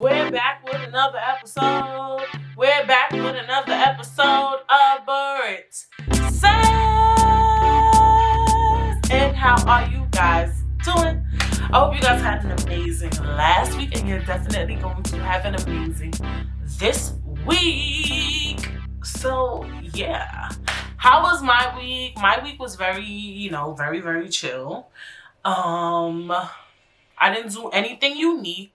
We're back with another episode. We're back with another episode of Britt. And how are you guys doing? I hope you guys had an amazing last week and you're definitely going to have an amazing this week. So yeah. How was my week? My week was very, very, very chill. I didn't do anything unique.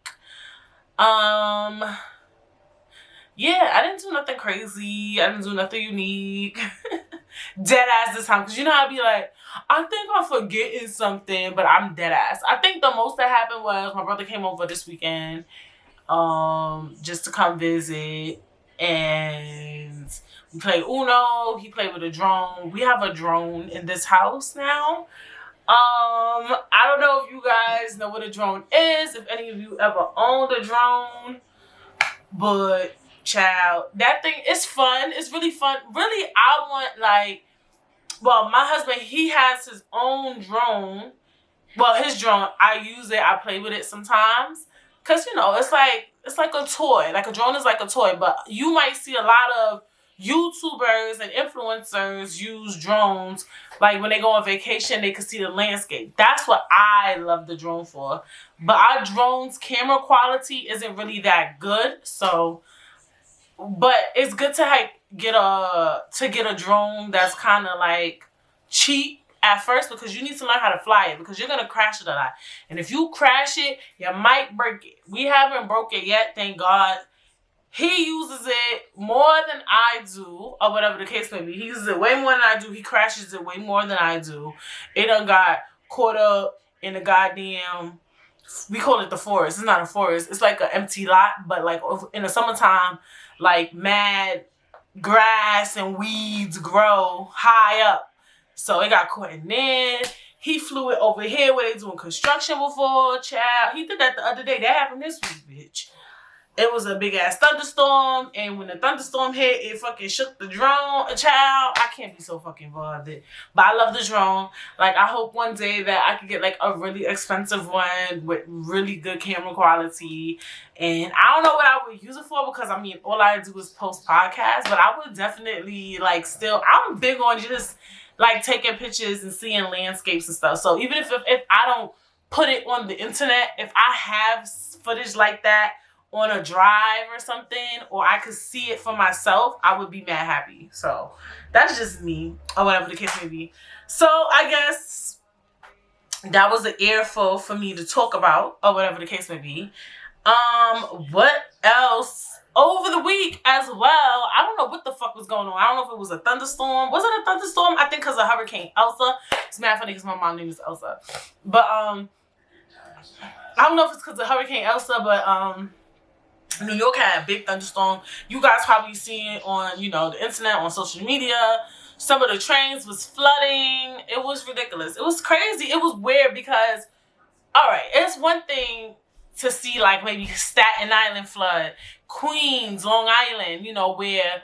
Yeah, I didn't do nothing crazy. I didn't do nothing unique. Dead ass this time. Because you know how I'd be like, I think I'm forgetting something, but I'm dead ass. I think the most that happened was my brother came over this weekend, just to come visit. And we played Uno. He played with a drone. We have a drone in this house now. I don't know if you guys know what a drone is, if any of you ever owned a drone, but child, that thing is fun. It's really fun. Really, I want my husband, he has his own drone. Well, his drone, I use it, I play with it sometimes. Cause it's like a toy. Like a drone is like a toy, but you might see a lot of YouTubers and influencers use drones. Like when they go on vacation, they can see the landscape. That's what I love the drone for. But our drone's camera quality isn't really that good. So, but it's good to get a drone that's kind of like cheap at first, because you need to learn how to fly it, because you're going to crash it a lot. And if you crash it, you might break it. We haven't broke it yet, thank God. He uses it more than I do, or whatever the case may be. He uses it way more than I do. He crashes it way more than I do. It done got caught up in a goddamn, we call it the forest. It's not a forest. It's like an empty lot, but like in the summertime, like mad grass and weeds grow high up. So it got caught in there. He flew it over here where they doing construction before, child. He did that the other day. That happened this week, bitch. It was a big ass thunderstorm, and when the thunderstorm hit, it fucking shook the drone. Child, I can't be so fucking bothered. But I love the drone. Like, I hope one day that I could get like a really expensive one with really good camera quality. And I don't know what I would use it for, because I mean, all I do is post podcasts. But I would definitely I'm big on just like taking pictures and seeing landscapes and stuff. So even if I don't put it on the internet, if I have footage like that on a drive or something, or I could see it for myself, I would be mad happy. So that's just me, or whatever the case may be. So I guess that was an earful for me to talk about, or whatever the case may be. What else? Over the week as well, I don't know what the fuck was going on. I don't know if it was a thunderstorm. Was it a thunderstorm? I think because of Hurricane Elsa. It's mad funny because my mom's name is Elsa. But I don't know if it's because of Hurricane Elsa, but New York had a big thunderstorm. You guys probably seen it on, the internet, on social media. Some of the trains was flooding. It was ridiculous. It was crazy. It was weird because, all right, it's one thing to see like maybe Staten Island flood, Queens, Long Island, where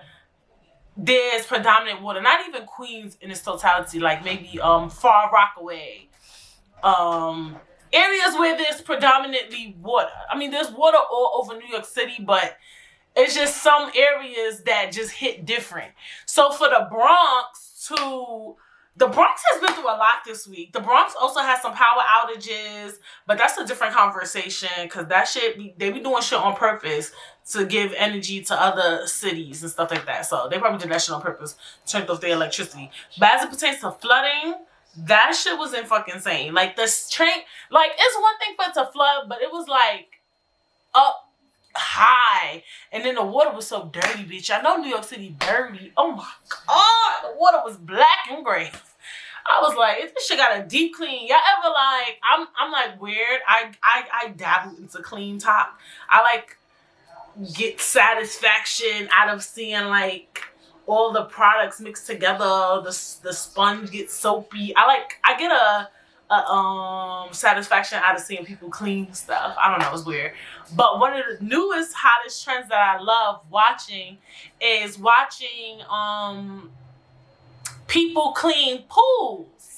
there's predominant water. Not even Queens in its totality, like maybe Far Rockaway, areas where there's predominantly water. I mean, there's water all over New York City, but it's just some areas that just hit different. So for the Bronx has been through a lot this week. The Bronx also has some power outages, but that's a different conversation, because that shit, they be doing shit on purpose to give energy to other cities and stuff like that. So they probably did that shit on purpose, turned off their electricity. But as it pertains to flooding, that shit was insane. Like this train, like it's one thing for it to flood, but it was like up high, and then the water was so dirty, bitch. I know New York City dirty. Oh my god, the water was black and gray. I was like, this shit got a deep clean. Y'all ever like? I'm like weird. I dabble into clean top. I like get satisfaction out of seeing like all the products mixed together. The sponge gets soapy. I get a satisfaction out of seeing people clean stuff. I don't know, it's weird. But one of the newest, hottest trends that I love watching is watching people clean pools.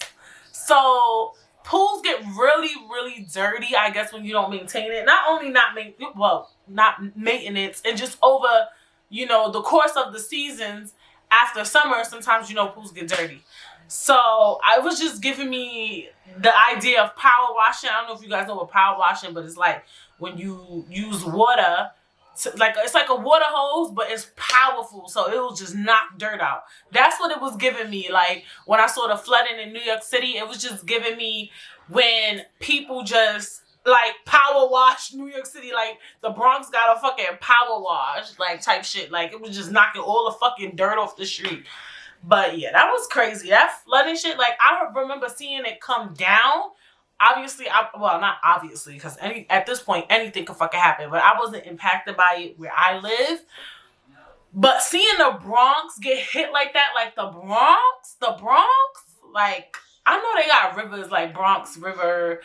So pools get really, really dirty, I guess, when you don't maintain it. Not only not maintain, well, not maintenance, and just over, you know, the course of the seasons after summer, sometimes, you know, pools get dirty. So I was just giving me the idea of power washing. I don't know if you guys know what power washing, but it's like when you use water like it's like a water hose, but it's powerful, so it will just knock dirt out. That's what it was giving me. Like when I saw the flooding in New York City, it was just giving me when people just like power wash New York City, like the Bronx got a fucking power wash, like type shit. Like it was just knocking all the fucking dirt off the street. But yeah, that was crazy. That flooding shit, like I remember seeing it come down. Obviously, well, not obviously, because at this point, anything could fucking happen. But I wasn't impacted by it where I live. But seeing the Bronx get hit like that, like the Bronx, like I know they got rivers like Bronx River,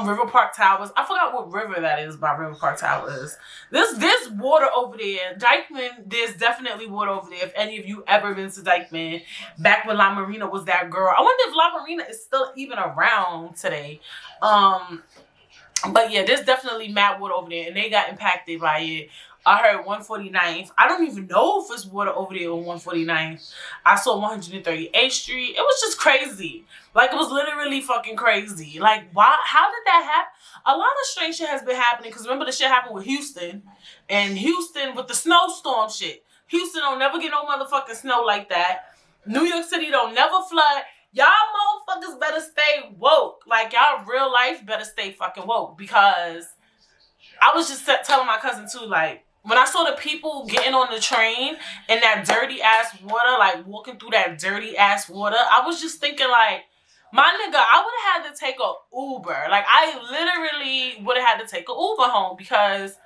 River Park Towers. I forgot what river that is by River Park Towers. There's water over there. Dykeman, there's definitely water over there. If any of you ever been to Dykeman, back when La Marina was that girl. I wonder if La Marina is still even around today. But yeah, there's definitely mad water over there, and they got impacted by it. I heard 149th. I don't even know if it's water over there on 149th. I saw 138th Street. It was just crazy. Like, it was literally fucking crazy. Like, why? How did that happen? A lot of strange shit has been happening. Because remember the shit happened with Houston. And Houston with the snowstorm shit. Houston don't never get no motherfucking snow like that. New York City don't never flood. Y'all motherfuckers better stay woke. Like, y'all real life better stay fucking woke. Because I was just telling my cousin, too, like, when I saw the people getting on the train in that dirty ass water, like walking through that dirty ass water, I was just thinking like, my nigga, I would have had to take a Uber. Like I literally would have had to take an Uber home because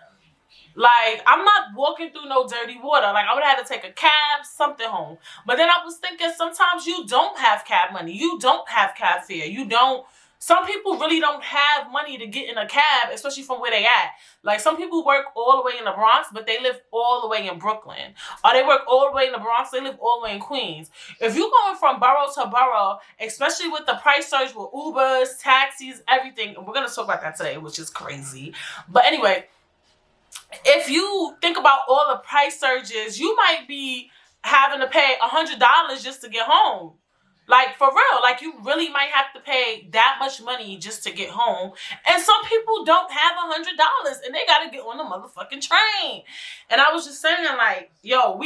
like I'm not walking through no dirty water. Like I would have had to take a cab, something home. But then I was thinking sometimes you don't have cab money. You don't have cab fare. You don't. Some people really don't have money to get in a cab, especially from where they at. Like, some people work all the way in the Bronx, but they live all the way in Brooklyn. Or they work all the way in the Bronx, they live all the way in Queens. If you're going from borough to borough, especially with the price surge with Ubers, taxis, everything, and we're going to talk about that today, which is crazy. But anyway, if you think about all the price surges, you might be having to pay $100 just to get home. Like, for real, like, you really might have to pay that much money just to get home. And some people don't have $100, and they got to get on the motherfucking train. And I was just saying, like, yo,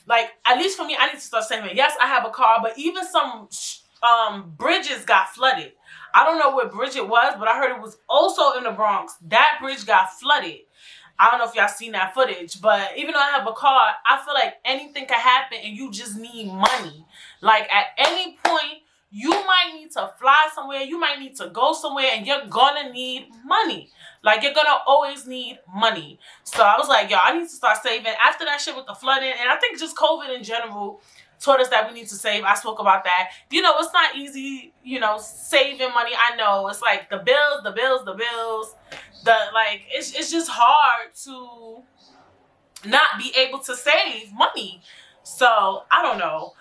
like, at least for me, I need to start saying, yes, I have a car, but even some bridges got flooded. I don't know what bridge it was, but I heard it was also in the Bronx. That bridge got flooded. I don't know if y'all seen that footage, but even though I have a car, I feel like anything could happen and you just need money. Like at any point, you might need to fly somewhere, you might need to go somewhere, and you're gonna need money. Like you're gonna always need money. So I was like, yo, I need to start saving. After that shit with the flooding, and I think just COVID in general taught us that we need to save. I spoke about that. You know, it's not easy, you know, saving money. I know. It's like the bills. It's just hard to not be able to save money. So I don't know.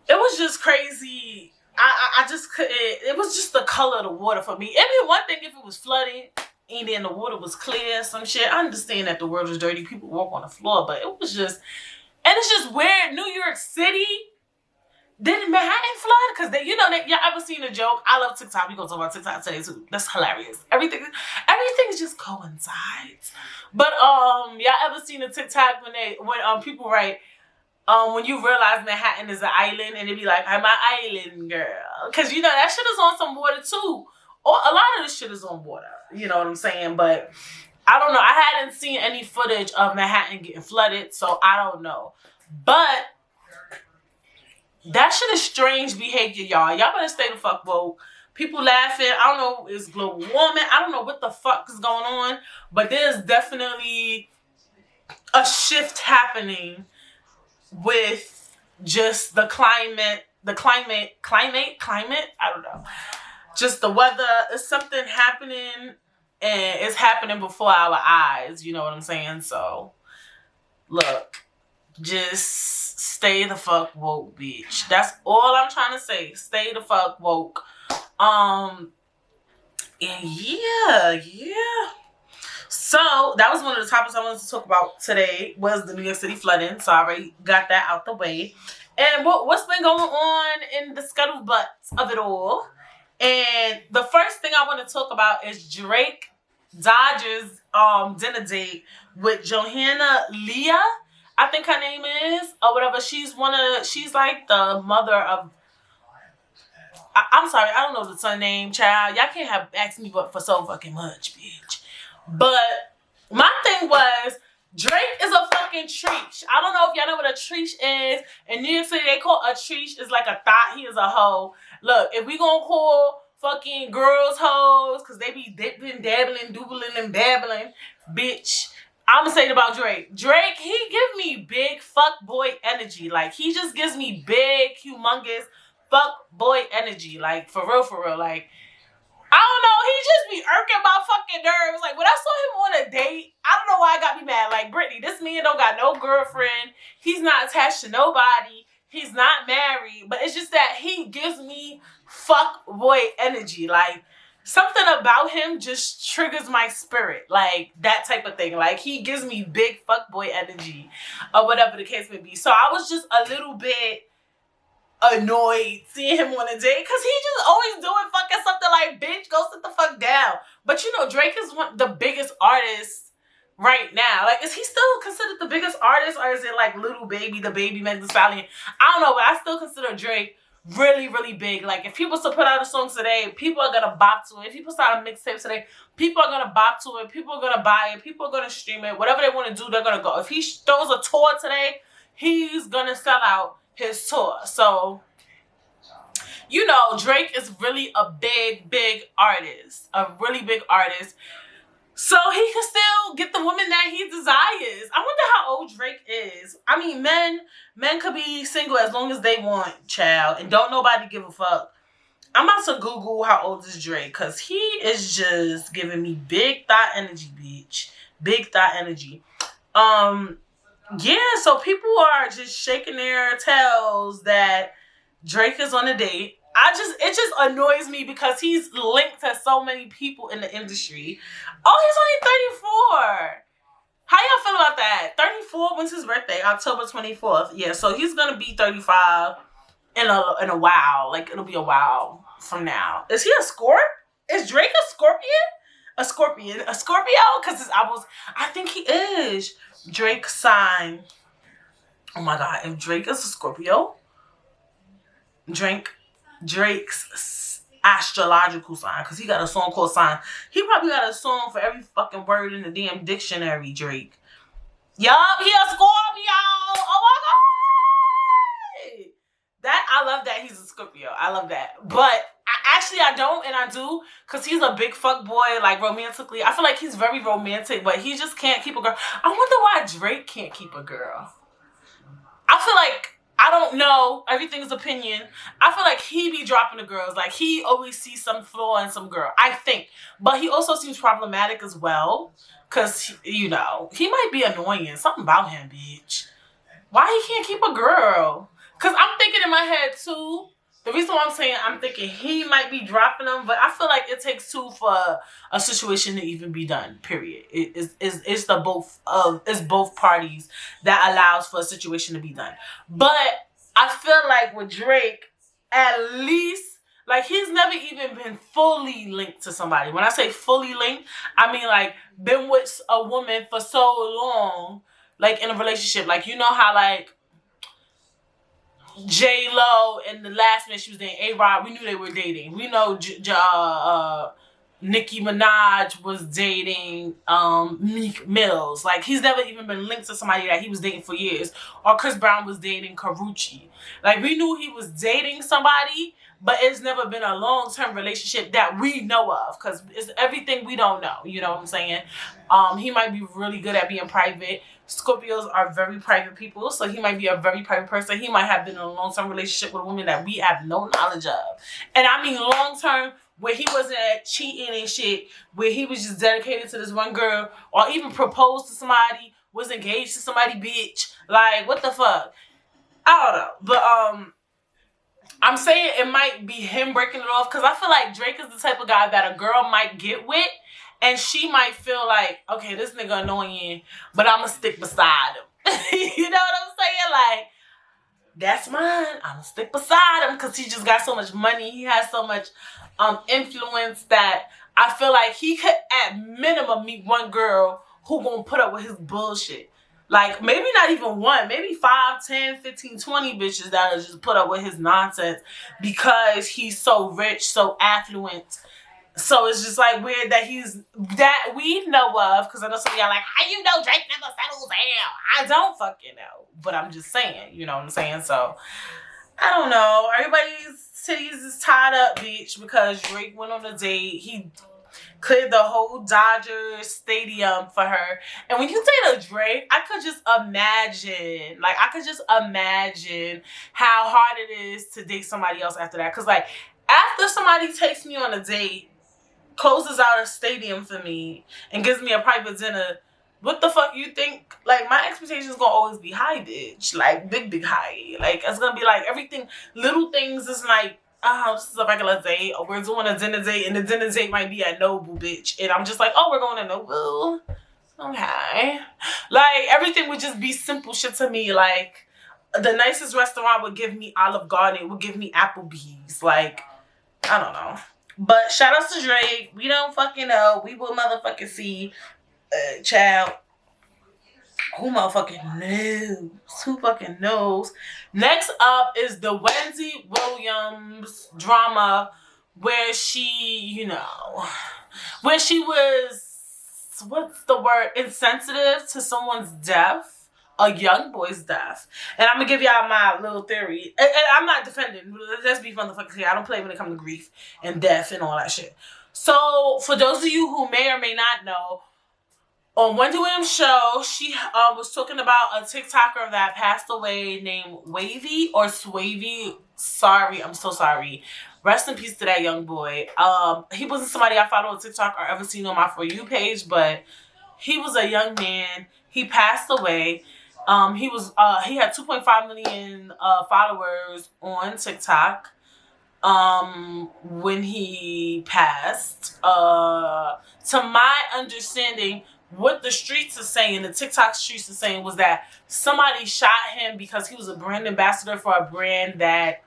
It was just crazy. I just couldn't. It was just the color of the water for me. It'd be one thing if it was flooding and then the water was clear, some shit. I understand that the world is dirty. People walk on the floor, but it was just, and it's just weird. New York City. Did Manhattan flood? Because y'all ever seen a joke? I love TikTok. We go talk about TikTok today too. That's hilarious. Everything just coincides. But y'all ever seen a TikTok when people write when you realize Manhattan is an island and they be like, I'm an island girl. Because that shit is on some water too. Or a lot of this shit is on water. You know what I'm saying? But I don't know. I hadn't seen any footage of Manhattan getting flooded, so I don't know. But that shit is strange behavior, y'all. Y'all better stay the fuck woke. People laughing. I don't know, it's global warming. I don't know what the fuck is going on. But there's definitely a shift happening with just the climate. I don't know. Just the weather. It's something happening. And it's happening before our eyes. You know what I'm saying? So, look. Just stay the fuck woke, bitch. That's all I'm trying to say. Stay the fuck woke. And yeah. So So that was one of the topics I wanted to talk about today was the New York City flooding. So I already got that out the way. And what's been going on in the scuttlebutt of it all? And the first thing I want to talk about is Drake Dodger's dinner date with Johanna Leah, I think her name is, or whatever. She's like the mother of, I'm sorry, I don't know the son name, child. Y'all can't have asked me for so fucking much, bitch. But my thing was, Drake is a fucking treach. I don't know if y'all know what a treach is. In New York City, they call a treach is like a thought. He is a hoe. Look, if we gonna call fucking girls hoes, because they be dipping, dabbling, doobling, and babbling, bitch, I'm gonna say it about Drake. Drake, he give me big fuck boy energy. Like, he just gives me big, humongous fuck boy energy. Like, for real. Like, I don't know, he just be irking my fucking nerves. Like, when I saw him on a date, I don't know why I got me mad. Like, Brittany, this man don't got no girlfriend. He's not attached to nobody. He's not married. But it's just that he gives me fuck boy energy. Like, something about him just triggers my spirit. Like, that type of thing. Like, he gives me big fuck boy energy, or whatever the case may be. So I was just a little bit annoyed seeing him on a date, because he just always doing fucking something like, bitch, go sit the fuck down. But you know, Drake is one of the biggest artists right now. Like, is he still considered the biggest artist, or is it like Little Baby, the baby Meg Thee Stallion? I don't know, but I still consider Drake really big. Like, if people still put out a song today, people are gonna bop to it. If people start a mixtape today, people are gonna bop to it. People are gonna buy it. People are gonna stream it. Whatever they want to do, they're gonna go. If he throws a tour today, he's gonna sell out his tour. So, you know, Drake is really a big artist, a really big artist. So he can still get the woman that he desires. I wonder how old Drake is. I mean, men could be single as long as they want, child, and don't nobody give a fuck. I'm about to Google how old is Drake, because he is just giving me big thought energy, bitch. Big thought energy. Yeah, so people are just shaking their tails that Drake is on a date. It just annoys me because he's linked to so many people in the industry. Oh, he's only 34. How y'all feel about that? 34, when's his birthday? October 24th. Yeah, so he's gonna be 35 in a while. Like, it'll be a while from now. Is he a Scorp? Is Drake a Scorpion? A Scorpion? A Scorpio? Because his albums, I think he is. Drake sign. Oh my God, if Drake is a Scorpio, Drake's astrological sign, because he got a song called Sign. He probably got a song for every fucking word in the damn dictionary, Drake. Yup, he a Scorpio. Oh my God. I love that he's a Scorpio. I love that. But I don't, and I do, because he's a big fuck boy, like, romantically. I feel like he's very romantic, but he just can't keep a girl. I wonder why Drake can't keep a girl. I feel like, I don't know, everything's opinion. I feel like he be dropping the girls. Like, he always sees some flaw in some girl, I think. But he also seems problematic as well, because, you know, he might be annoying. Something about him, bitch. Why he can't keep a girl? Because I'm thinking in my head, too, the reason why I'm saying I'm thinking he might be dropping them, but I feel like it takes two for a situation to even be done, period. It's both parties that allows for a situation to be done. But I feel like with Drake, at least, like, he's never even been fully linked to somebody. When I say fully linked, I mean, like, been with a woman for so long, like, in a relationship. Like, you know how, like, J-Lo and the last man she was dating, A-Rod, we knew they were dating. We know Nicki Minaj was dating Meek Mills. Like, he's never even been linked to somebody that he was dating for years. Or Chris Brown was dating Karrueche. Like, we knew he was dating somebody, but it's never been a long-term relationship that we know of, because it's everything we don't know. You know what I'm saying? He might be really good at being private. Scorpios are very private people, so he might be a very private person. He might have been in a long-term relationship with a woman that we have no knowledge of. And I mean long-term, where he wasn't cheating and shit, where he was just dedicated to this one girl, or even proposed to somebody, was engaged to somebody, bitch. Like, what the fuck? I don't know. But, I'm saying it might be him breaking it off, because I feel like Drake is the type of guy that a girl might get with, And she might feel like, okay, this nigga annoying, but I'm going to stick beside him. You know what I'm saying? Like, that's mine. I'm going to stick beside him because he just got so much money. He has so much influence that I feel like he could, at minimum, meet one girl who going to put up with his bullshit. Like, maybe not even one, maybe 5, 10, 15, 20 bitches that'll just put up with his nonsense because he's so rich, so affluent. So it's just like weird that that we know of, because I know some of y'all like, how you know Drake never settles down? I don't fucking know, but I'm just saying, you know what I'm saying? So, I don't know. Everybody's titties is tied up, bitch, because Drake went on a date. He cleared the whole Dodgers stadium for her. And when you say to Drake, I could just imagine how hard it is to date somebody else after that. Because, like, after somebody takes me on a date, closes out a stadium for me, and gives me a private dinner, what the fuck you think? Like, my expectations gonna always be high, bitch. Like, big high. Like, it's gonna be like everything, little things is like, oh, this is a regular date, or we're doing a dinner date, and the dinner date might be at Noble, bitch. And I'm just like, oh, we're going to Noble. Okay. Like, everything would just be simple shit to me. Like, the nicest restaurant would give me Olive Garden, would give me Applebee's. Like, I don't know. But shout out to Drake. We don't fucking know. We will motherfucking see. Child. Who motherfucking knows? Who fucking knows? Next up is the Wendy Williams drama where she, where she was, what's the word, insensitive to someone's death, a young boy's death. And I'm going to give y'all my little theory. And I'm not defending. Let's be motherfuckers here. I don't play when it comes to grief and death and all that shit. So, for those of you who may or may not know, on Wendy Williams' show, she was talking about a TikToker that passed away named Wavy or Swavy. Sorry, I'm so sorry. Rest in peace to that young boy. He wasn't somebody I followed on TikTok or ever seen on my For You page, but he was a young man. He passed away. He had 2.5 million followers on TikTok when he passed. To my understanding, what the streets are saying, the TikTok streets are saying, was that somebody shot him because he was a brand ambassador for a brand that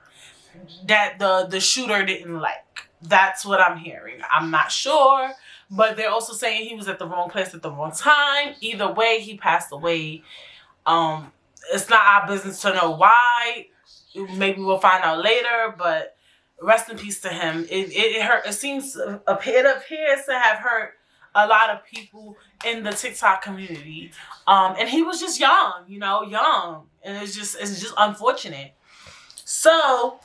the shooter didn't like. That's what I'm hearing. I'm not sure, but they're also saying he was at the wrong place at the wrong time. Either way, he passed away. It's not our business to know why. Maybe we'll find out later, but rest in peace to him. It hurt. It appears to have hurt a lot of people in the TikTok community. And he was just young, young. And it's just unfortunate. So,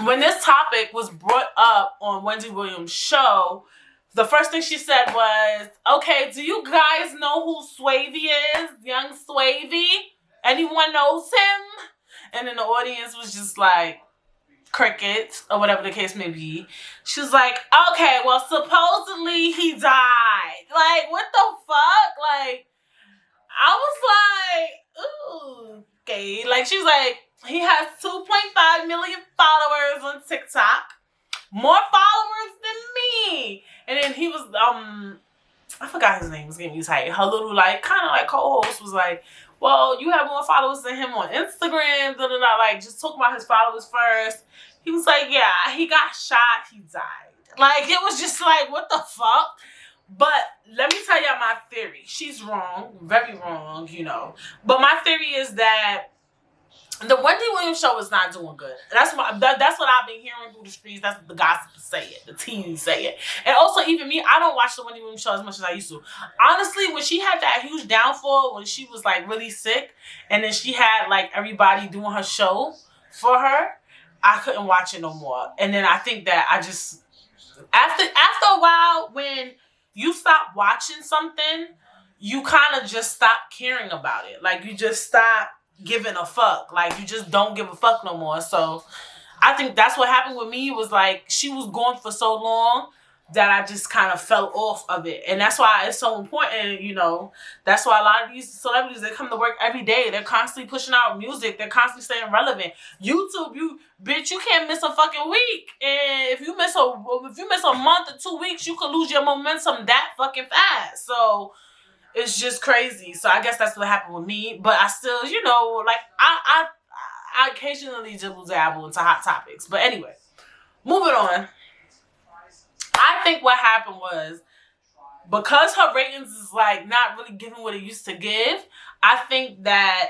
when this topic was brought up on Wendy Williams' show, the first thing she said was, okay, do you guys know who Swavy is? Young Swavy? Anyone knows him? And then the audience was just like, crickets, or whatever the case may be. She was like, okay, well, supposedly he died. Like, what the fuck? Like, I was like, ooh, okay. Like, she was like, he has 2.5 million followers on TikTok. More followers than me. And then he was, I forgot his name, was getting me tight. Her little, like, kind of like co-host was like, well, you have more followers than him on Instagram, like, just talk about his followers first. He was like, yeah, he got shot, he died. Like, it was just like, what the fuck? But let me tell y'all my theory. She's wrong, very wrong, But my theory is that the Wendy Williams show is not doing good. That's what I've been hearing through the streets. That's what the gossip say it. The teens say it. And also, even me, I don't watch the Wendy Williams show as much as I used to. Honestly, when she had that huge downfall, when she was, like, really sick, and then she had, like, everybody doing her show for her, I couldn't watch it no more. And then I think that I just, after a while, when you stop watching something, you kind of just stop caring about it. Like, you just stop giving a fuck. Like, you just don't give a fuck no more. So I think that's what happened with me. Was like, she was gone for so long that I just kind of fell off of it. And that's why it's so important, you know. That's why a lot of these celebrities, they come to work every day. They're constantly pushing out music. They're constantly staying relevant. YouTube, you can't miss a fucking week. And if you miss a month or 2 weeks, you could lose your momentum that fucking fast. So it's just crazy. So I guess that's what happened with me. But I still, you know, like I occasionally jibble dabble into hot topics. But anyway, moving on. I think what happened was, because her ratings is like not really giving what it used to give, I think that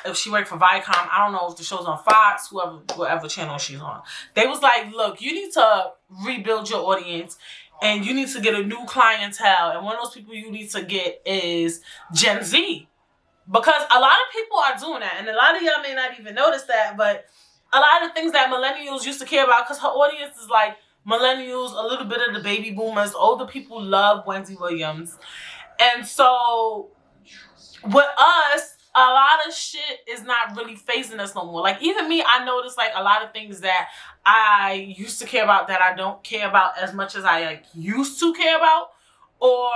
if she worked for Viacom, I don't know if the show's on Fox, whatever channel she's on, they was like, look, you need to rebuild your audience and you need to get a new clientele. And one of those people you need to get is Gen Z. Because a lot of people are doing that. And a lot of y'all may not even notice that, but a lot of things that millennials used to care about, because her audience is like millennials, a little bit of the baby boomers, older people love Wendy Williams. And so with us, a lot of shit is not really phasing us no more. Like, even me, I noticed like a lot of things that I used to care about that I don't care about as much as I like used to care about. Or,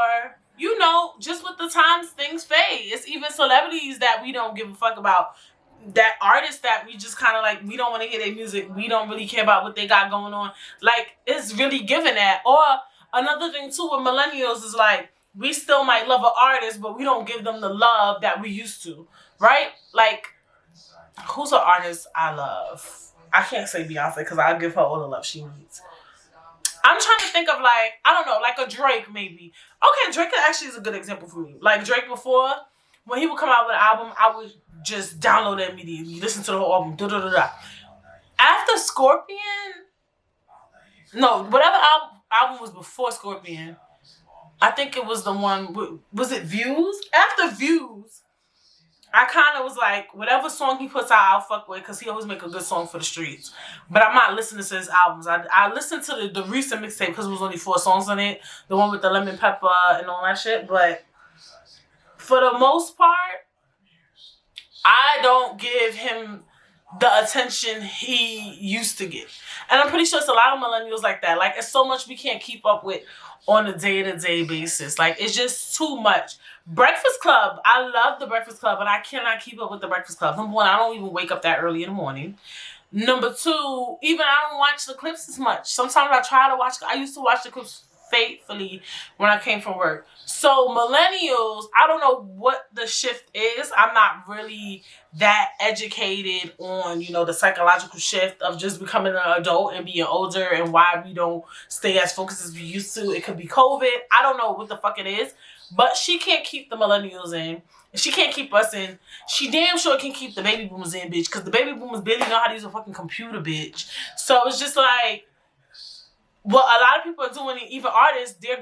you know, just with the times, things fade. It's even celebrities that we don't give a fuck about. That artists that we just kind of like, we don't want to hear their music. We don't really care about what they got going on. Like, it's really given that. Or another thing too with millennials is like, we still might love an artist, but we don't give them the love that we used to, right? Like, who's an artist I love? I can't say Beyonce because I'll give her all the love she needs. I'm trying to think of like, I don't know, like a Drake maybe. Okay, Drake actually is a good example for me. Like Drake before, when he would come out with an album, I would just download it immediately, listen to the whole album, After Scorpion, no, whatever album was before Scorpion, I think it was the one, was it Views? After Views, I kind of was like, whatever song he puts out, I'll fuck with, because he always make a good song for the streets. But I'm not listening to his albums. I listened to the recent mixtape because it was only 4 songs on it, the one with the lemon pepper and all that shit. But for the most part, I don't give him the attention he used to get. And I'm pretty sure it's a lot of millennials like that. Like, it's so much we can't keep up with on a day-to-day basis. Like, it's just too much. Breakfast Club. I love the Breakfast Club, but I cannot keep up with the Breakfast Club. Number one, I don't even wake up that early in the morning. Number two, even I don't watch the clips as much. Sometimes I try to watch. I used to watch the clips faithfully when I came from work. So millennials, I don't know what the shift is. I'm not really that educated on, you know, the psychological shift of just becoming an adult and being older and why we don't stay as focused as we used to. It could be COVID. I don't know what the fuck it is. But she can't keep the millennials in. She can't keep us in. She damn sure can keep the baby boomers in, bitch. Because the baby boomers barely know how to use a fucking computer, bitch. So it's just like, what a lot of people are doing, even artists, they're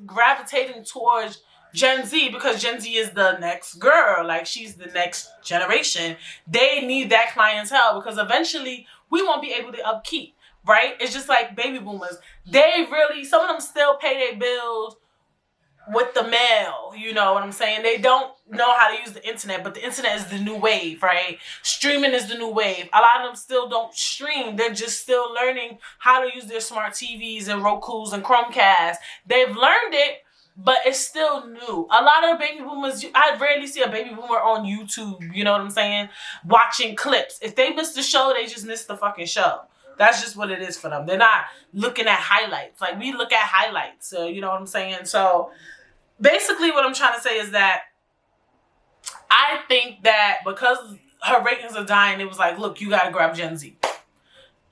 gravitating towards Gen Z because Gen Z is the next girl. Like, she's the next generation. They need that clientele because eventually we won't be able to upkeep, right? It's just like baby boomers. They really, some of them still pay their bills with the mail, you know what I'm saying? They don't know how to use the internet, but the internet is the new wave, right? Streaming is the new wave. A lot of them still don't stream. They're just still learning how to use their smart TVs and Rokus and Chromecasts. They've learned it, but it's still new. A lot of baby boomers, I rarely see a baby boomer on YouTube, you know what I'm saying? Watching clips. If they miss the show, they just miss the fucking show. That's just what it is for them. They're not looking at highlights. Like, we look at highlights, so you know what I'm saying? So basically what I'm trying to say is that I think that because her ratings are dying, it was like, look, you got to grab Gen Z.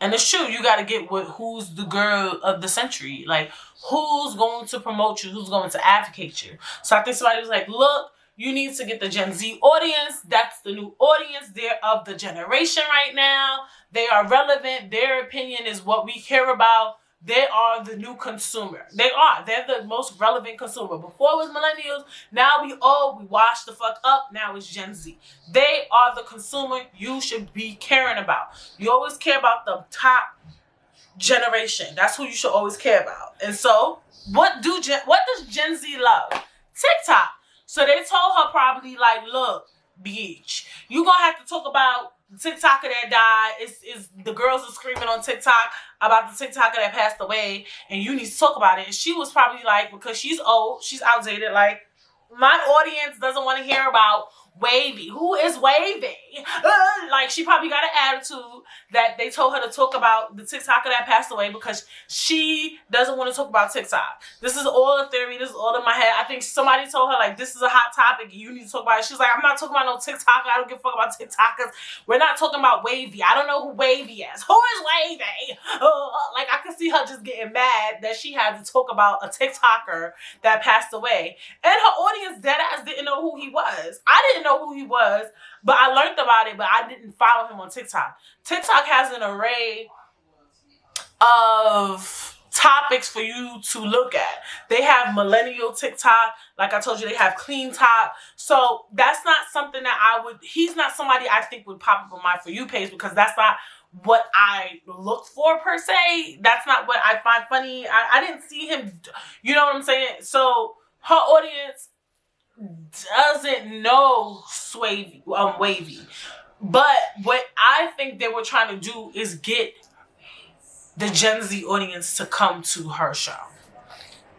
And it's true. You got to get with who's the girl of the century. Like, who's going to promote you? Who's going to advocate you? So I think somebody was like, look, you need to get the Gen Z audience. That's the new audience. They're of the generation right now. They are relevant. Their opinion is what we care about. They are the new consumer. They are. They're the most relevant consumer. Before it was millennials. Now we wash the fuck up. Now it's Gen Z. They are the consumer you should be caring about. You always care about the top generation. That's who you should always care about. And so, what does Gen Z love? TikTok. So they told her probably like, look, bitch. You gonna have to talk about the TikToker that died. Is the girls are screaming on TikTok about the TikToker that passed away, and you need to talk about it. And she was probably like, because she's old, she's outdated, like, my audience doesn't want to hear about Wavy. Who is Wavy? Like, she probably got an attitude that they told her to talk about the TikToker that passed away because she doesn't want to talk about TikTok. This is all a theory. This is all in my head. I think somebody told her, like, this is a hot topic. You need to talk about it. She's like, I'm not talking about no TikToker. I don't give a fuck about TikTokers. We're not talking about Wavy. I don't know who Wavy is. Who is Wavy? Like, I could see her just getting mad that she had to talk about a TikToker that passed away. And her audience deadass didn't know who he was. I didn't know who he was, but I learned about it, but I didn't follow him on TikTok. TikTok has an array of topics for you to look at. They have millennial TikTok. Like I told you, they have clean top. So that's not something that he's not somebody I think would pop up on my For You page because that's not what I look for per se. That's not what I find funny. I didn't see him, you know what I'm saying? So her audience doesn't know Wavy. But what I think they were trying to do is get the Gen Z audience to come to her show.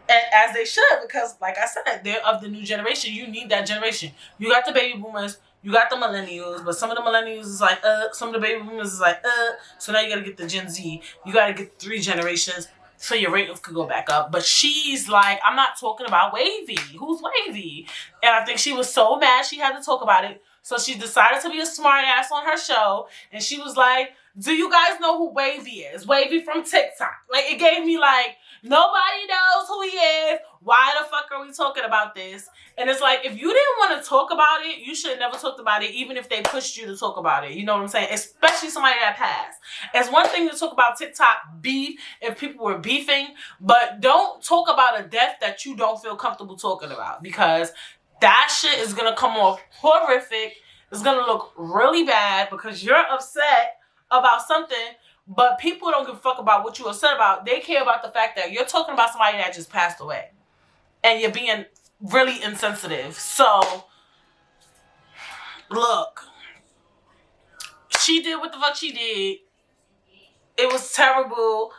And as they should, because like I said, they're of the new generation. You need that generation. You got the baby boomers, you got the millennials, but some of the millennials is like, some of the baby boomers is like, so now you gotta get the Gen Z. You gotta get 3 generations so your ratings could go back up. But she's like, I'm not talking about Wavy. Who's Wavy? And I think she was so mad she had to talk about it. So she decided to be a smart ass on her show. And she was like, do you guys know who Wavy is? Wavy from TikTok. Like, it gave me like, nobody knows who he is. Why the fuck are we talking about this? And it's like, if you didn't want to talk about it, you should have never talked about it, even if they pushed you to talk about it. You know what I'm saying? Especially somebody that passed. It's one thing to talk about TikTok beef if people were beefing, but don't talk about a death that you don't feel comfortable talking about, because that shit is going to come off horrific. It's going to look really bad because you're upset about something, but people don't give a fuck about what you're upset about. They care about the fact that you're talking about somebody that just passed away. And you're being really insensitive. So, look. She did what the fuck she did. It was terrible.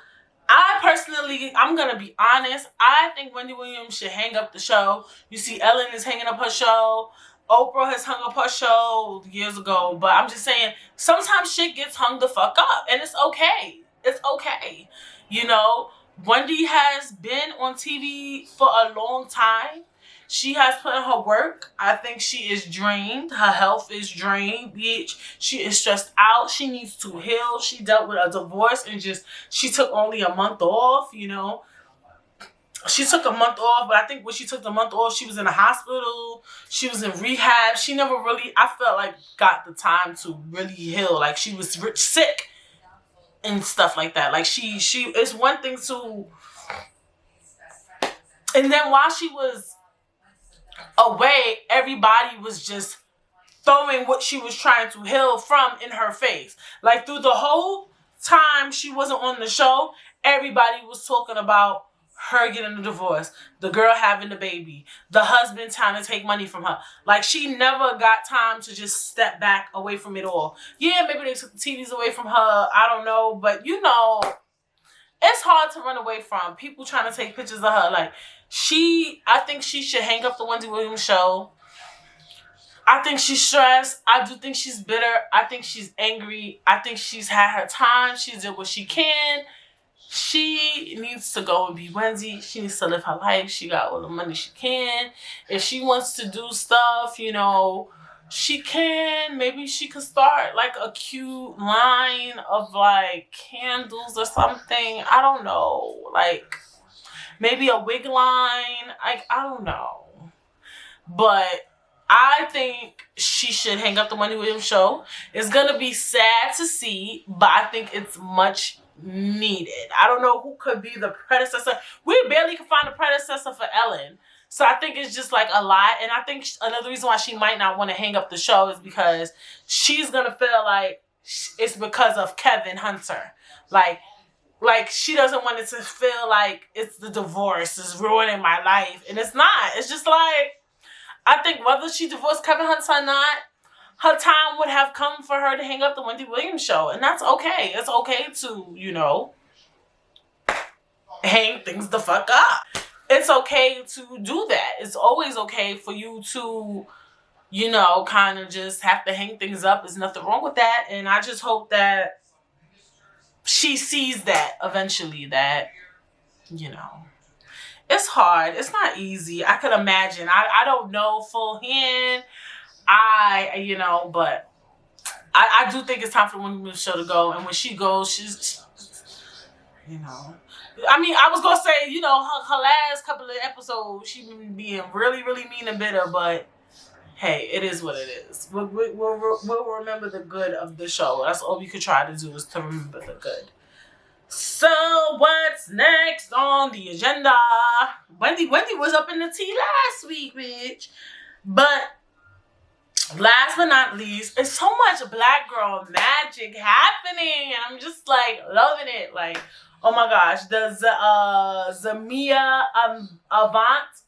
I personally, I'm going to be honest, I think Wendy Williams should hang up the show. You see Ellen is hanging up her show. Oprah has hung up her show years ago. But I'm just saying, sometimes shit gets hung the fuck up. And it's okay. It's okay. You know, Wendy has been on TV for a long time. She has put in her work. I think she is drained. Her health is drained, bitch. She is stressed out. She needs to heal. She dealt with a divorce and she took only a month off, you know. She took a month off, but I think when she took the month off, she was in a hospital. She was in rehab. She never really, I felt like, got the time to really heal. Like, she was sick and stuff like that. Like, she it's one thing to, and then while she was away, everybody was just throwing what she was trying to heal from in her face. Like, through the whole time she wasn't on the show, everybody was talking about her getting a divorce, the girl having the baby, the husband trying to take money from her. Like, she never got time to just step back away from it all. Yeah, maybe they took the TVs away from her. I don't know. But, you know, it's hard to run away from people trying to take pictures of her. Like, I think she should hang up the Wendy Williams show. I think she's stressed. I do think she's bitter. I think she's angry. I think she's had her time. She did what she can. She needs to go and be Wendy. She needs to live her life. She got all the money she can. If she wants to do stuff, you know, she can. Maybe she could start like a cute line of like candles or something. I don't know. Like, maybe a wig line. I don't know. But I think she should hang up the Wendy Williams show. It's going to be sad to see, but I think it's much needed. I don't know who could be the predecessor. We barely can find a predecessor for Ellen. So I think it's just like a lot. And I think another reason why she might not want to hang up the show is because she's going to feel like it's because of Kevin Hunter. Like she doesn't want it to feel like it's the divorce is ruining my life. And it's not. It's just like, I think whether she divorced Kevin Hunter or not, her time would have come for her to hang up the Wendy Williams show. And that's okay. It's okay to, you know, hang things the fuck up. It's okay to do that. It's always okay for you to, you know, kind of just have to hang things up. There's nothing wrong with that. And I just hope that she sees that eventually, that, you know, it's hard. It's not easy. I could imagine. I don't know full hand. You know, but I do think it's time for the Wendy Williams show to go. And when she goes, she's you know. I mean, I was going to say, you know, her last couple of episodes, she been being really, really mean and bitter. But, hey, it is what it is. We'll remember the good of the show. That's all we could try to do is to remember the good. So, what's next on the agenda? Wendy was up in the tea last week, bitch. But last but not least, it's so much black girl magic happening. And I'm just, like, loving it. Like, oh, my gosh. The Zamia Avant-Garde?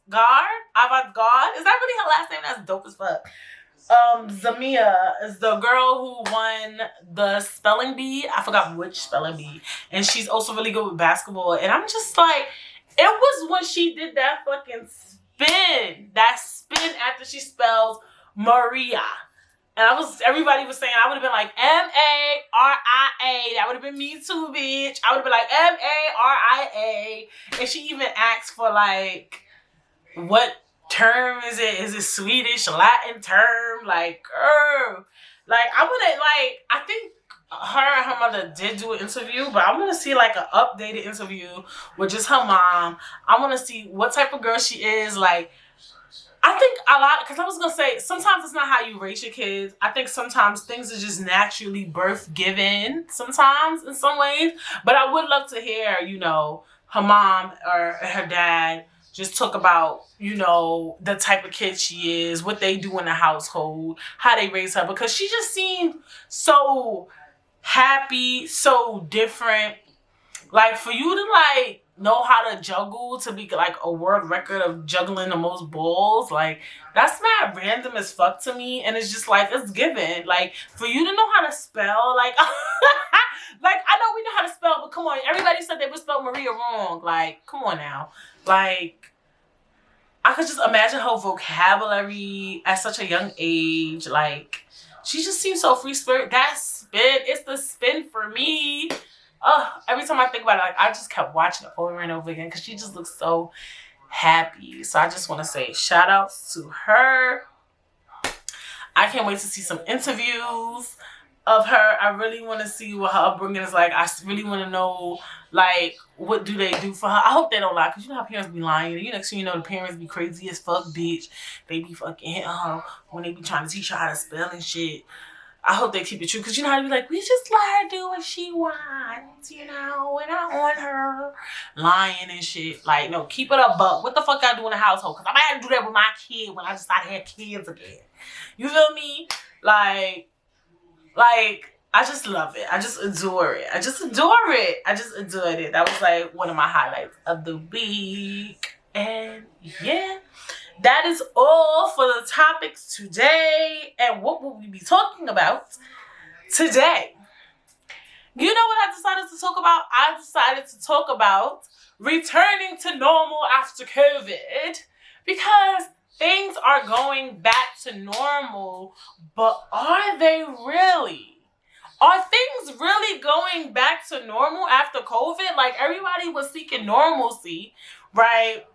Is that really her last name? That's dope as fuck. Zamia is the girl who won the spelling bee. I forgot which spelling bee. And she's also really good with basketball. And I'm just like, it was when she did that fucking spin. That spin after she spells Maria. And everybody was saying, I would have been like, M-A-R-I-A. That would have been me too, bitch. I would have been like, M-A-R-I-A. And she even asked for like, what term is it? Is it Swedish, Latin term? Like, girl. Like, I think her and her mother did do an interview, but I want to see like an updated interview with just her mom. I want to see what type of girl she is. Like, I think a lot, because I was going to say, sometimes it's not how you raise your kids. I think sometimes things are just naturally birth given sometimes in some ways. But I would love to hear, you know, her mom or her dad just talk about, you know, the type of kid she is, what they do in the household, how they raise her. Because she just seemed so happy, so different. Like, for you to, like, know how to juggle, to be, like, a world record of juggling the most balls, like, that's not random as fuck to me. And it's just, like, it's given. Like, for you to know how to spell, like, like, I know we know how to spell, but come on, everybody said they would spell Maria wrong. Like, come on now. Like, I could just imagine her vocabulary at such a young age. Like, she just seems so free spirit. That spin, it's the spin for me. Every time I think about it, like, I just kept watching it over and over again because she just looks so happy. So I just want to say shout outs to her. I can't wait to see some interviews of her. I really want to see what her upbringing is like. I really want to know, like, what do they do for her. I hope they don't lie, because you know how parents be lying. You next thing you know, the parents be crazy as fuck, bitch. They be fucking hitting her when they be trying to teach her how to spell and shit. I hope they keep it true, because you know how they be like, we just let her do what she wants, you know, we're not on her lying and shit. Like, no, keep it a buck. What the fuck I do in the household? Because I might have to do that with my kid when I decide to have kids again. You feel me? Like, I just love it. I just adore it. I just adored it. That was like one of my highlights of the week. And yeah, that is all for the topics today. And what will we be talking about today? You know what I decided to talk about? I decided to talk about returning to normal after COVID, because things are going back to normal, but are they really? Are things really going back to normal after COVID? Like, everybody was seeking normalcy, right?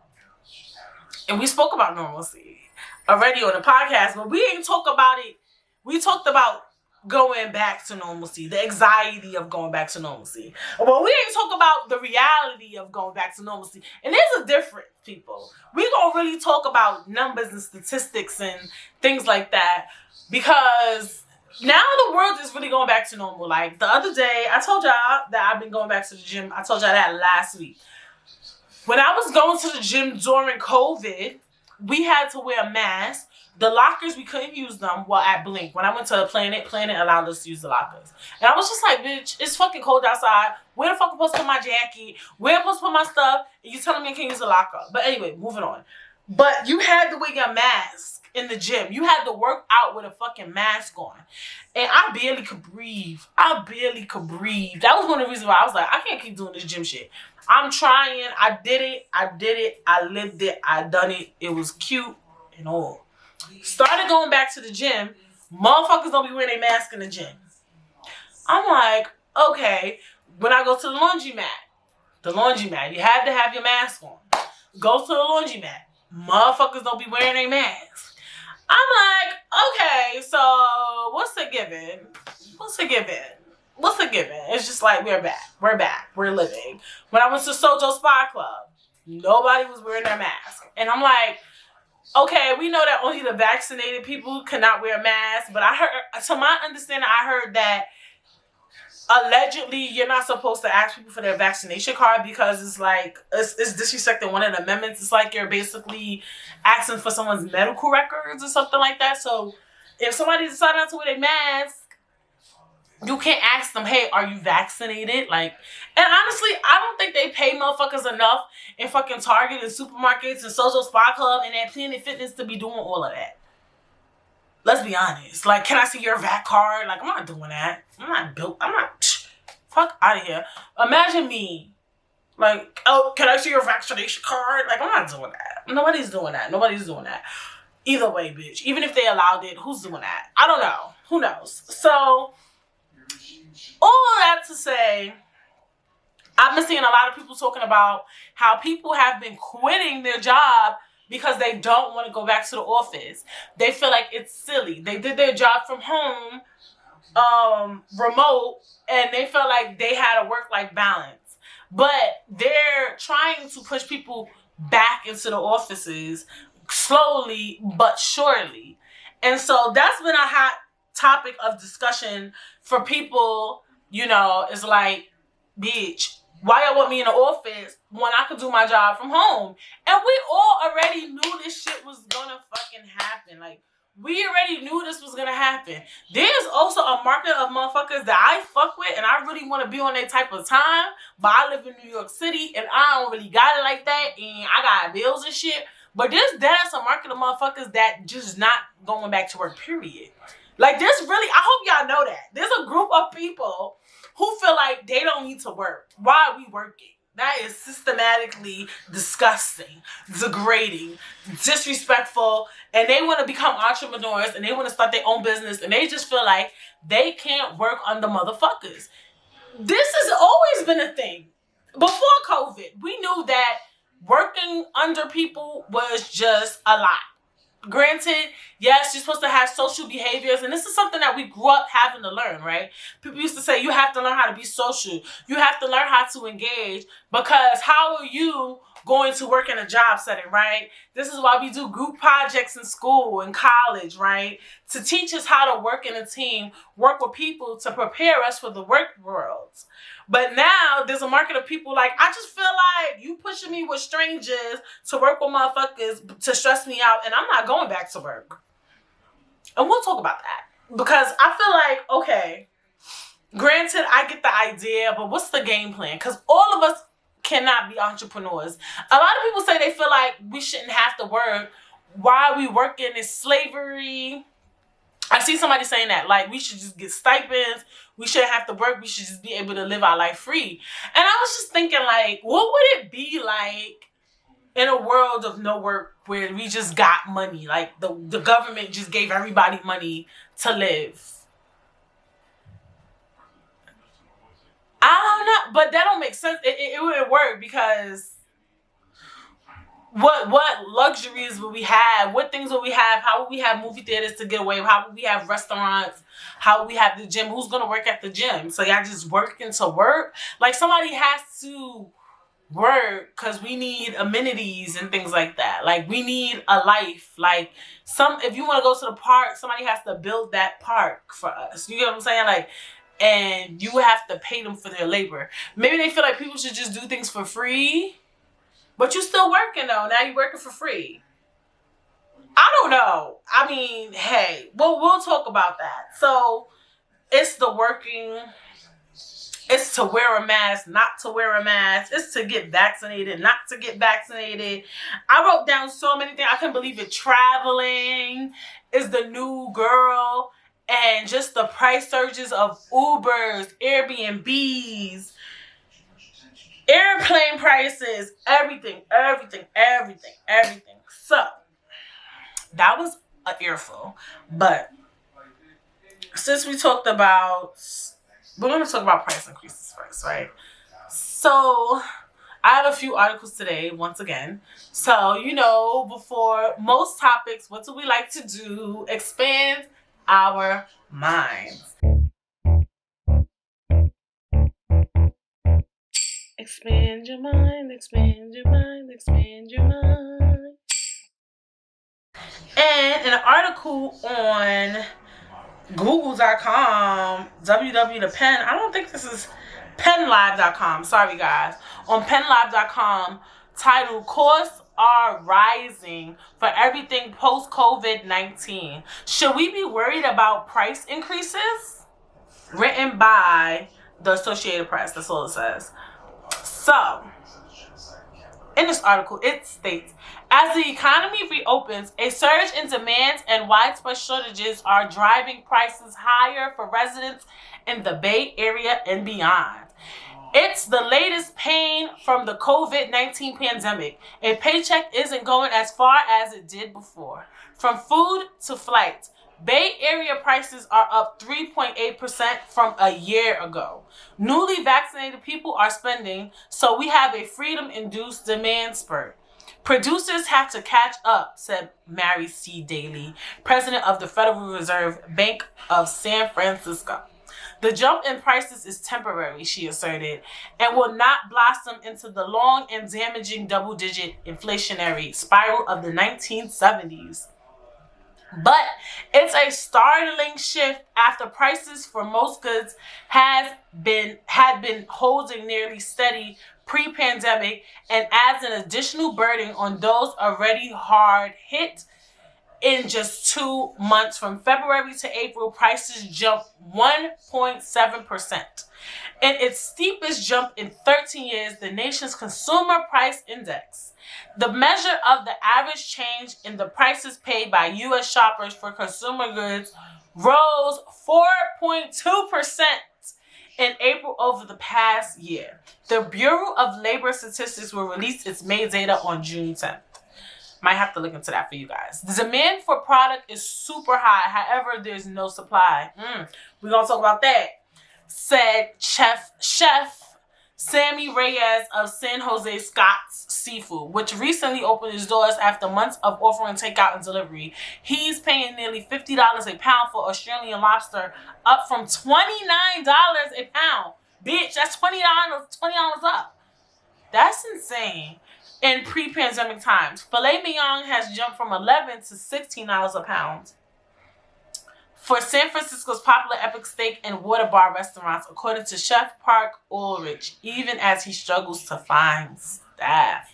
And we spoke about normalcy already on the podcast, but we ain't talk about it. We talked about going back to normalcy, the anxiety of going back to normalcy. But we ain't talk about the reality of going back to normalcy. And there's a difference, people. We gonna really talk about numbers and statistics and things like that, because now the world is really going back to normal. Like, the other day, I told y'all that I've been going back to the gym. I told y'all that last week. When I was going to the gym during COVID, we had to wear a mask. The lockers, we couldn't use them at Blink. When I went to Planet allowed us to use the lockers. And I was just like, bitch, it's fucking cold outside. Where the fuck am I supposed to put my jacket? Where am I supposed to put my stuff? And you telling me I can't use the locker. But anyway, moving on. But you had to wear your mask in the gym. You had to work out with a fucking mask on. And I barely could breathe. That was one of the reasons why I was like, I can't keep doing this gym shit. I'm trying. I did it. I lived it. I done it. It was cute and all. Started going back to the gym. Motherfuckers don't be wearing a mask in the gym. I'm like, okay. When I go to the laundromat, you have to have your mask on. Go to the laundromat. Motherfuckers don't be wearing a mask. I'm like, okay, so what's the given? It's just like, we're back. We're living. When I went to Sojo Spa Club, nobody was wearing their mask. And I'm like, okay, we know that only the vaccinated people cannot wear masks. But I heard, to my understanding, I heard that allegedly you're not supposed to ask people for their vaccination card because it's like, it's disrespecting one of the amendments. It's like you're basically asking for someone's medical records or something like that. So if somebody decides not to wear a mask, you can't ask them, hey, are you vaccinated? Like, and honestly, I don't think they pay motherfuckers enough in fucking Target and supermarkets and Social Spa Club and at Planet Fitness to be doing all of that. Let's be honest. Like, can I see your vac card? Like, I'm not doing that. Fuck out of here. Imagine me. Like, oh, can I see your vaccination card? Like, I'm not doing that. Nobody's doing that. Either way, bitch. Even if they allowed it, who's doing that? I don't know. Who knows? So, all of that to say, I've been seeing a lot of people talking about how people have been quitting their job because they don't want to go back to the office. They feel like it's silly. They did their job from home, remote, and they felt like they had a work-life balance. But they're trying to push people back into the offices slowly but surely. And so that's been a hot topic of discussion for people. You know, it's like, bitch, why y'all want me in the office when I could do my job from home? And we all already knew this shit was gonna fucking happen. Like, we already knew this was gonna happen. There's also a market of motherfuckers that I fuck with and I really want to be on that type of time, but I live in New York City and I don't really got it like that and I got bills and shit. But that's a market of motherfuckers that just not going back to work, period. Like, there's really, I hope y'all know that. There's a group of people who feel like they don't need to work. Why are we working? That is systematically disgusting, degrading, disrespectful, and they want to become entrepreneurs and they want to start their own business and they just feel like they can't work under motherfuckers. This has always been a thing. Before COVID, we knew that working under people was just a lot. Granted, yes, you're supposed to have social behaviors, and this is something that we grew up having to learn, right? People used to say you have to learn how to be social. You have to learn how to engage, because how are you going to work in a job setting, right? This is why we do group projects in school and college, right? To teach us how to work in a team, work with people to prepare us for the work world. But now there's a market of people like, I just feel like you pushing me with strangers to work with motherfuckers to stress me out, and I'm not going back to work. And we'll talk about that. Because I feel like, okay, granted, I get the idea, but what's the game plan? Because all of us cannot be entrepreneurs. A lot of people say they feel like we shouldn't have to work. Why we working is slavery. I see somebody saying that, like, we should just get stipends. We shouldn't have to work. We should just be able to live our life free. And I was just thinking, like, what would it be like in a world of no work where we just got money? Like, the government just gave everybody money to live. I don't know, but that don't make sense. It wouldn't work because what luxuries would we have? What things would we have? How would we have movie theaters to get away? How would we have restaurants? How would we have the gym? Who's going to work at the gym? So y'all just working to work? Like, somebody has to work because we need amenities and things like that. Like, we need a life. Like, if you want to go to the park, somebody has to build that park for us. You get what I'm saying? Like, and you have to pay them for their labor. Maybe they feel like people should just do things for free. But you still working, though. Now you're working for free. I don't know. I mean, hey, we'll talk about that. So, it's the working It's to wear a mask, not to wear a mask. It's to get vaccinated, not to get vaccinated. I wrote down so many things. I couldn't believe it. Traveling is the new girl. And just the price surges of Ubers, Airbnbs, airplane prices, everything. So, that was an earful. But since we talked about, we're going to talk about price increases first, right? So, I have a few articles today, once again. So, before most topics, what do we like to do? Expand our minds. Expand your mind, expand your mind, expand your mind. And an article on Google.com, www. Pen, I don't think this is PennLive.com. Sorry, guys. On PennLive.com, titled Costs Are Rising for Everything Post-COVID-19. Should we be worried about price increases? Written by the Associated Press. That's all it says. So, in this article, it states, as the economy reopens, a surge in demand and widespread shortages are driving prices higher for residents in the Bay Area and beyond. It's the latest pain from the COVID-19 pandemic. A paycheck isn't going as far as it did before. From food to flights, Bay Area prices are up 3.8% from a year ago. Newly vaccinated people are spending, so we have a freedom-induced demand spurt. Producers have to catch up, said Mary C. Daly, president of the Federal Reserve Bank of San Francisco. The jump in prices is temporary, she asserted, and will not blossom into the long and damaging double-digit inflationary spiral of the 1970s. But it's a startling shift after prices for most goods had been holding nearly steady pre-pandemic and adds an additional burden on those already hard hit. In just 2 months, from February to April, prices jumped 1.7%. In its steepest jump in 13 years, the nation's Consumer Price Index, the measure of the average change in the prices paid by U.S. shoppers for consumer goods, rose 4.2% in April over the past year. The Bureau of Labor Statistics will release its May data on June 10th. Might have to look into that for you guys. The demand for product is super high. However, there's no supply. We're going to talk about that, said Chef Sammy Reyes of San Jose Scott's Seafood, which recently opened its doors after months of offering takeout and delivery. He's paying nearly $50 a pound for Australian lobster, up from $29 a pound. Bitch, that's $20 up. That's insane. In pre-pandemic times, filet mignon has jumped from $11 to $16 a pound for San Francisco's popular Epic Steak and Water Bar restaurants, according to Chef Park Ulrich, even as he struggles to find staff.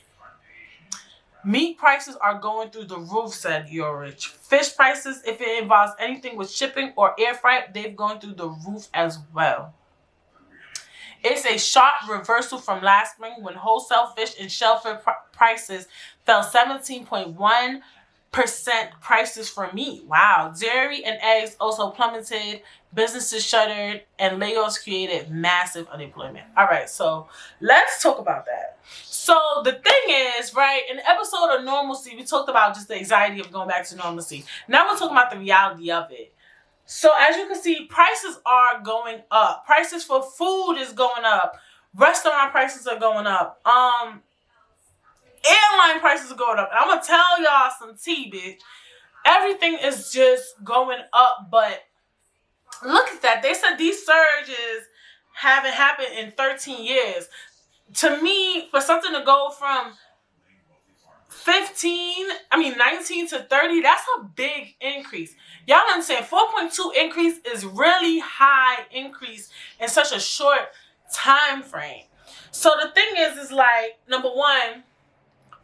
Meat prices are going through the roof, said Ulrich. Fish prices, if it involves anything with shipping or air freight, they've gone through the roof as well. It's a sharp reversal from last spring when wholesale fish and shellfish prices fell 17.1%. Prices for meat. Wow. Dairy and eggs also plummeted. Businesses shuttered and layoffs created massive unemployment. All right, so let's talk about that. So the thing is, right, in the episode of Normalcy, we talked about just the anxiety of going back to normalcy. Now we're talking about the reality of it. So as you can see, prices are going up. Prices for food is going up. Restaurant prices are going up. Airline prices are going up. And I'm going to tell y'all some tea, bitch. Everything is just going up. But look at that. They said these surges haven't happened in 13 years. To me, for something to go from 19 to 30, that's a big increase. Y'all understand, 4.2 increase is really high increase in such a short time frame. So the thing is like, number one,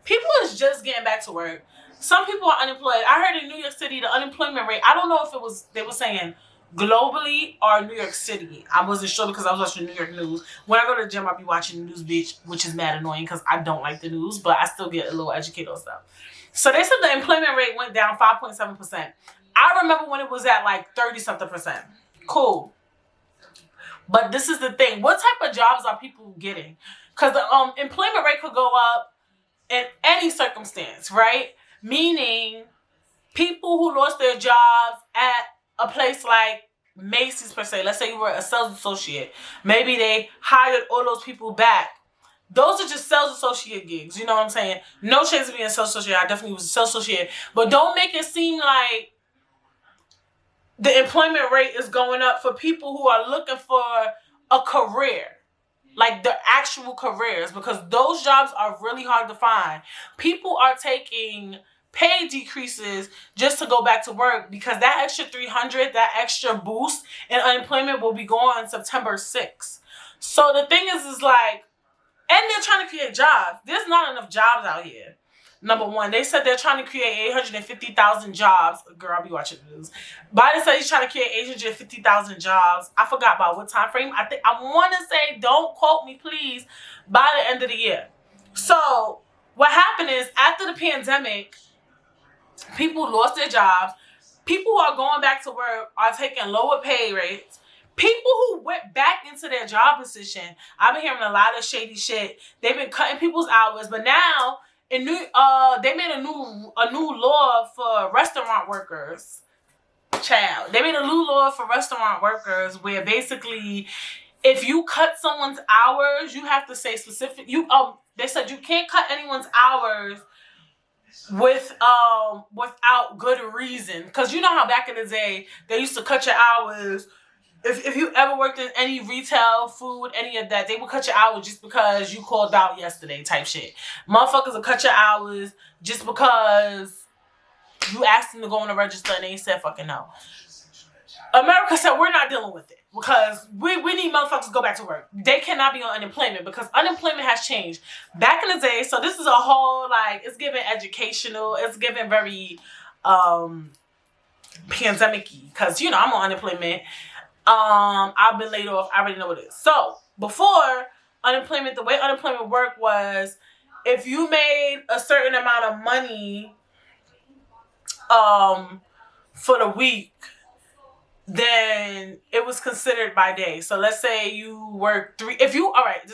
people is just getting back to work. Some people are unemployed. I heard in New York City, the unemployment rate, I don't know if it was, they were saying globally or New York City. I wasn't sure because I was watching New York news. When I go to the gym, I'll be watching the news, bitch, which is mad annoying because I don't like the news, but I still get a little educated on stuff. So they said the employment rate went down 5.7%. I remember when it was at like 30-something%. Cool. But this is the thing. What type of jobs are people getting? Because the employment rate could go up in any circumstance, right? Meaning people who lost their jobs at a place like Macy's per se. Let's say you were a sales associate. Maybe they hired all those people back. Those are just sales associate gigs. You know what I'm saying? No chance of being a sales associate. I definitely was a sales associate. But don't make it seem like the employment rate is going up for people who are looking for a career. Like the actual careers. Because those jobs are really hard to find. People are taking pay decreases just to go back to work because that extra 300, that extra boost in unemployment will be gone on September 6th. So the thing is like, and they're trying to create jobs. There's not enough jobs out here. Number one, they said they're trying to create 850,000 jobs. Girl, I'll be watching the news. Biden said he's trying to create 850,000 jobs. I forgot by what time frame. I want to say, don't quote me, please, by the end of the year. So what happened is after the pandemic, people lost their jobs. People who are going back to work are taking lower pay rates. People who went back into their job position, I've been hearing a lot of shady shit. They've been cutting people's hours, but now they made a new law for restaurant workers. Child, they made a new law for restaurant workers where basically, if you cut someone's hours, you have to say specific. They said you can't cut anyone's hours without good reason, because you know how back in the day they used to cut your hours. If you ever worked in any retail, food, any of that, they would cut your hours just because you called out yesterday type shit. Motherfuckers will cut your hours just because you asked them to go on the register and they said fucking no. America said we're not dealing with it because we need motherfuckers to go back to work. They cannot be on unemployment because unemployment has changed. Back in the day, so this is a whole, like, it's given educational, it's given very pandemic-y because, you know, I'm on unemployment. I've been laid off. I already know what it is. So before unemployment, the way unemployment worked was if you made a certain amount of money for the week, then it was considered by day. So let's say you work this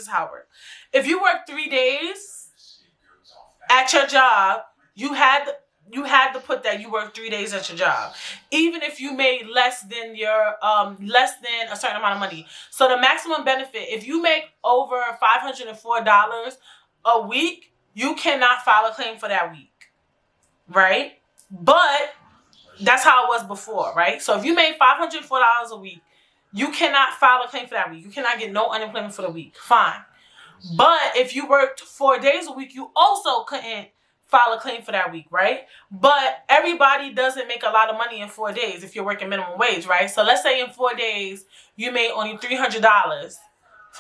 is how it works. If you work 3 days at your job, you had to put that you worked 3 days at your job, even if you made less than a certain amount of money. So the maximum benefit, if you make over $504 a week, you cannot file a claim for that week, right? But that's how it was before, right? So if you made $504 a week, you cannot file a claim for that week. You cannot get no unemployment for the week. Fine. But if you worked 4 days a week, you also couldn't file a claim for that week, right? But everybody doesn't make a lot of money in 4 days if you're working minimum wage, right? So let's say in 4 days, you made only $300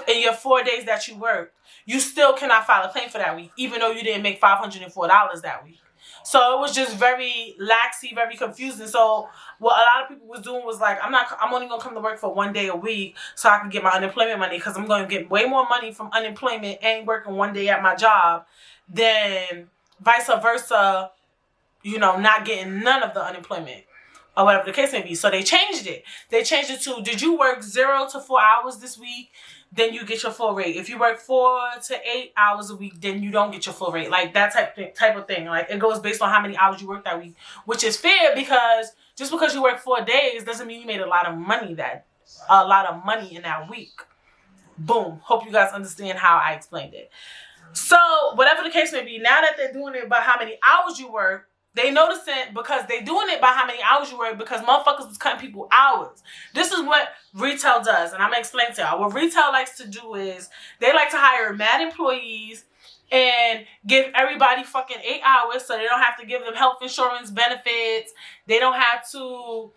in your 4 days that you worked. You still cannot file a claim for that week, even though you didn't make $504 that week. So it was just very laxy, very confusing. So what a lot of people was doing was like, I'm only going to come to work for 1 day a week so I can get my unemployment money, because I'm going to get way more money from unemployment and working 1 day at my job than vice versa, you know, not getting none of the unemployment or whatever the case may be. So they changed it. They changed it to, did you work 0 to 4 hours this week? Then you get your full rate. If you work 4 to 8 hours a week, then you don't get your full rate. Like that type of thing. Like it goes based on how many hours you work that week, which is fair, because just because you work 4 days doesn't mean you made a lot of money in that week. Boom. Hope you guys understand how I explained it. So whatever the case may be, now that they're doing it by how many hours you work, they notice it because they're doing it by how many hours you work, because motherfuckers was cutting people hours. This is what retail does, and I'm going to explain to y'all. What retail likes to do is they like to hire mad employees and give everybody fucking 8 hours so they don't have to give them health insurance benefits. They don't have to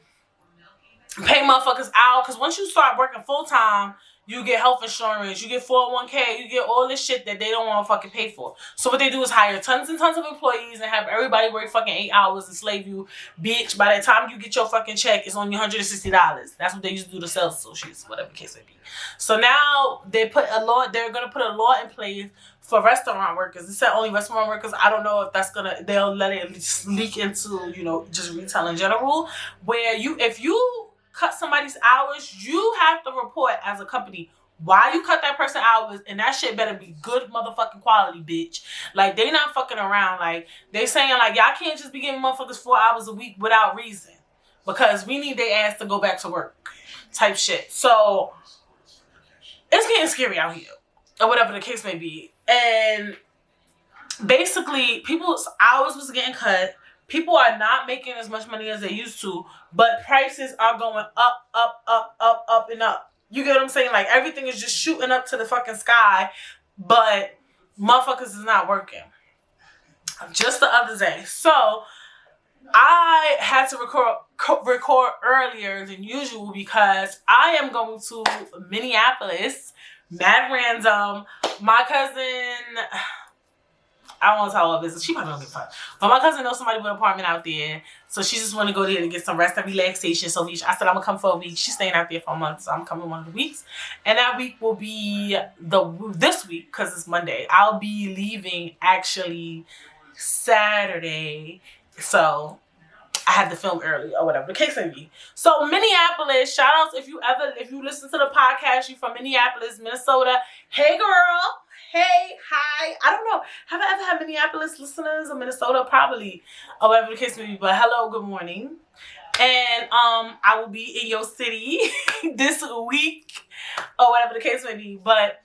pay motherfuckers out, because once you start working full-time, you get health insurance, you get 401k, you get all this shit that they don't want to fucking pay for. So what they do is hire tons and tons of employees and have everybody work fucking 8 hours and slave you, bitch. By the time you get your fucking check, it's only $160. That's what they used to do to sales associates, whatever the case may be. So now they're gonna put a law in place for restaurant workers. They said only restaurant workers. I don't know if they'll let it leak into, just retail in general, where if you cut somebody's hours, you have to report as a company why you cut that person hours, and that shit better be good motherfucking quality, bitch. Like, they not fucking around. Like, they saying, like, y'all can't just be giving motherfuckers 4 hours a week without reason, because we need their ass to go back to work type shit. So it's getting scary out here, or whatever the case may be. And basically, people's hours was getting cut. People are not making as much money as they used to, but prices are going up, up, up, up, up, and up. You get what I'm saying? Like, everything is just shooting up to the fucking sky, but motherfuckers is not working. Just the other day. So, I had to record earlier than usual because I am going to Minneapolis. Mad random. My cousin... I don't want to tell her business. She probably don't give a fuck. But my cousin knows somebody with an apartment out there. So she just want to go there to get some rest and relaxation. So I said, I'm going to come for a week. She's staying out there for a month. So I'm coming one of the weeks. And that week will be this week, because it's Monday. I'll be leaving actually Saturday. So I had to film early or whatever the case may be. So Minneapolis, shout outs if you listen to the podcast, you from Minneapolis, Minnesota. Hey girl. Hey, hi. I don't know. Have I ever had Minneapolis listeners or Minnesota? Probably. Or whatever the case may be. But hello, good morning. And I will be in your city this week. Or whatever the case may be. But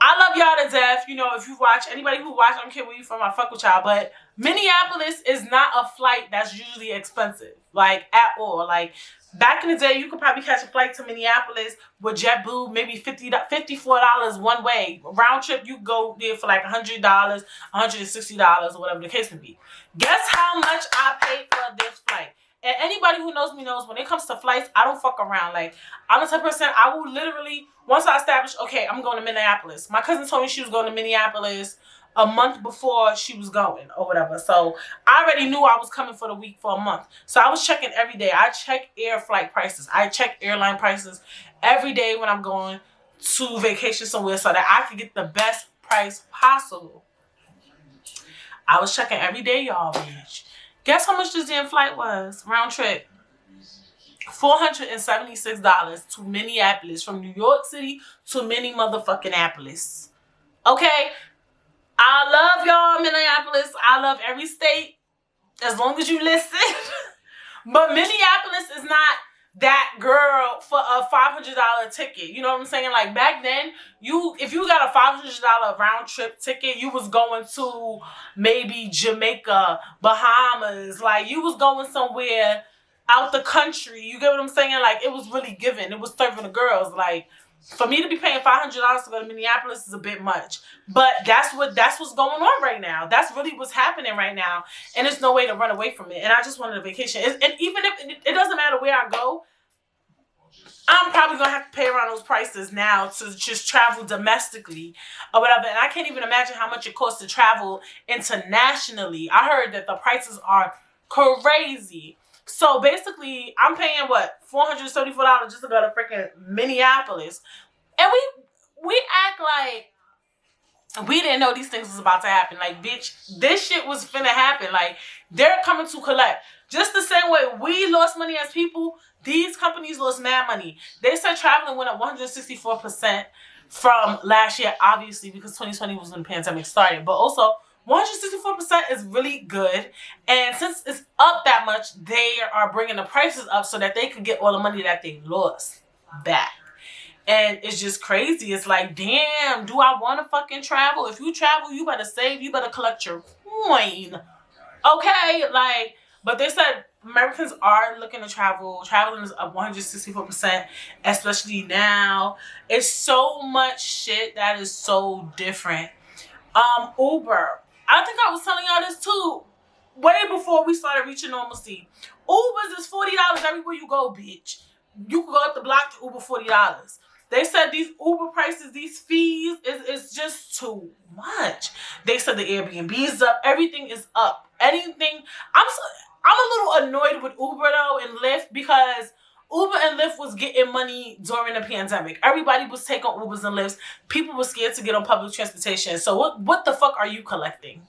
I love y'all to death. If you watch, anybody who watch, I don't care where you from, I fuck with y'all. But Minneapolis is not a flight that's usually expensive. Like, at all. Like, back in the day, you could probably catch a flight to Minneapolis with JetBlue, maybe $54 one way. Round trip, you go there for like $100, $160, or whatever the case may be. Guess how much I paid for this flight? And anybody who knows me knows when it comes to flights, I don't fuck around. Like, I'm the type of person, I will literally, once I establish, okay, I'm going to Minneapolis. My cousin told me she was going to Minneapolis a month before she was going or whatever. So I already knew I was coming for the week for a month. So I was checking every day. I check air flight prices. I check airline prices every day when I'm going to vacation somewhere so that I could get the best price possible. I was checking every day, y'all, bitch. Guess how much this damn flight was? Round trip. $476 to Minneapolis, from New York City to Minnie motherfucking Appolis. Okay? I love y'all, Minneapolis. I love every state, as long as you listen. But Minneapolis is not that girl for a $500 ticket. You know what I'm saying? Like, back then, if you got a $500 round trip ticket, you was going to maybe Jamaica, Bahamas. Like, you was going somewhere out the country. You get what I'm saying? Like, it was really given. It was serving the girls. Like, for me to be paying $500 to go to Minneapolis is a bit much. But that's what's going on right now. That's really what's happening right now. And there's no way to run away from it. And I just wanted a vacation. And even if it doesn't matter where I go, I'm probably going to have to pay around those prices now to just travel domestically or whatever. And I can't even imagine how much it costs to travel internationally. I heard that the prices are crazy. So basically, I'm paying $474 just to go to freaking Minneapolis. And we act like we didn't know these things was about to happen. Like, bitch, this shit was finna happen. Like, they're coming to collect. Just the same way we lost money as people, these companies lost mad money. They said traveling went up 164% from last year, obviously, because 2020 was when the pandemic started. But also, 164% is really good. And since it's up that much, they are bringing the prices up so that they could get all the money that they lost back. And it's just crazy. It's like, damn, do I want to fucking travel? If you travel, you better save. You better collect your coin. Okay? Like, but they said Americans are looking to travel. Traveling is up 164%, especially now. It's so much shit that is so different. Uber. I think I was telling y'all this too, way before we started reaching normalcy. Ubers is $40 everywhere you go, bitch. You can go up the block to Uber $40. They said these Uber prices, these fees, is just too much. They said the Airbnb is up. Everything is up. Anything. I'm a little annoyed with Uber though and Lyft because Uber and Lyft was getting money during the pandemic. Everybody was taking Ubers and Lyfts. People were scared to get on public transportation. So what the fuck are you collecting?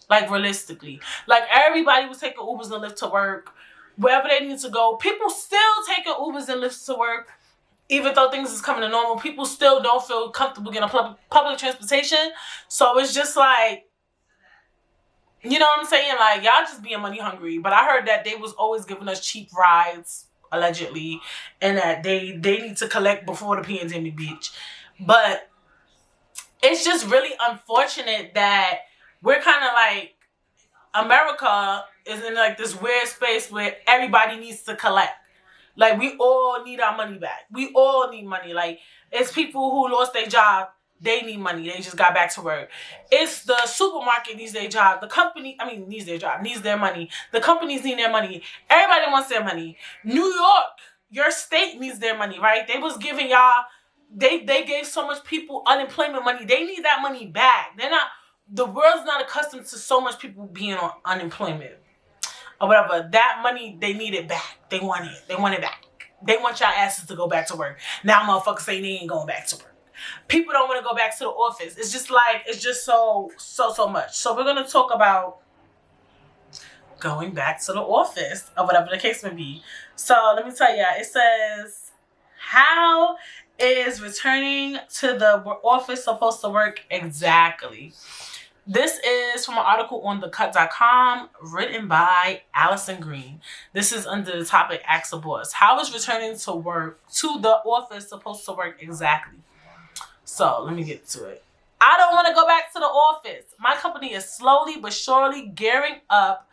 Like, realistically. Like, everybody was taking Ubers and Lyfts to work. Wherever they need to go. People still taking Ubers and Lyfts to work. Even though things is coming to normal, people still don't feel comfortable getting on public transportation. So it's just like, you know what I'm saying? Like, y'all just being money hungry. But I heard that they was always giving us cheap rides, allegedly, and that they need to collect before the pandemic, bitch. But it's just really unfortunate that we're kind of like, America is in like this weird space where everybody needs to collect. Like, we all need our money back. We all need money. Like, it's people who lost their job. They need money. They just got back to work. It's the supermarket needs their job. The company, needs their job, needs their money. The companies need their money. Everybody wants their money. New York, your state needs their money, right? They was giving y'all, they gave so much people unemployment money. They need that money back. The world's not accustomed to so much people being on unemployment. Or whatever. That money, they need it back. They want it. They want it back. They want y'all asses to go back to work. Now motherfuckers say they ain't going back to work. People don't want to go back to the office. It's just like, it's just so much. So we're going to talk about going back to the office or whatever the case may be. So let me tell you, it says, how is returning to the office supposed to work exactly? This is from an article on thecut.com written by Allison Green. This is under the topic Ask a Boss. How is returning to the office supposed to work exactly? So let me get to it. I don't want to go back to the office. My company is slowly but surely gearing up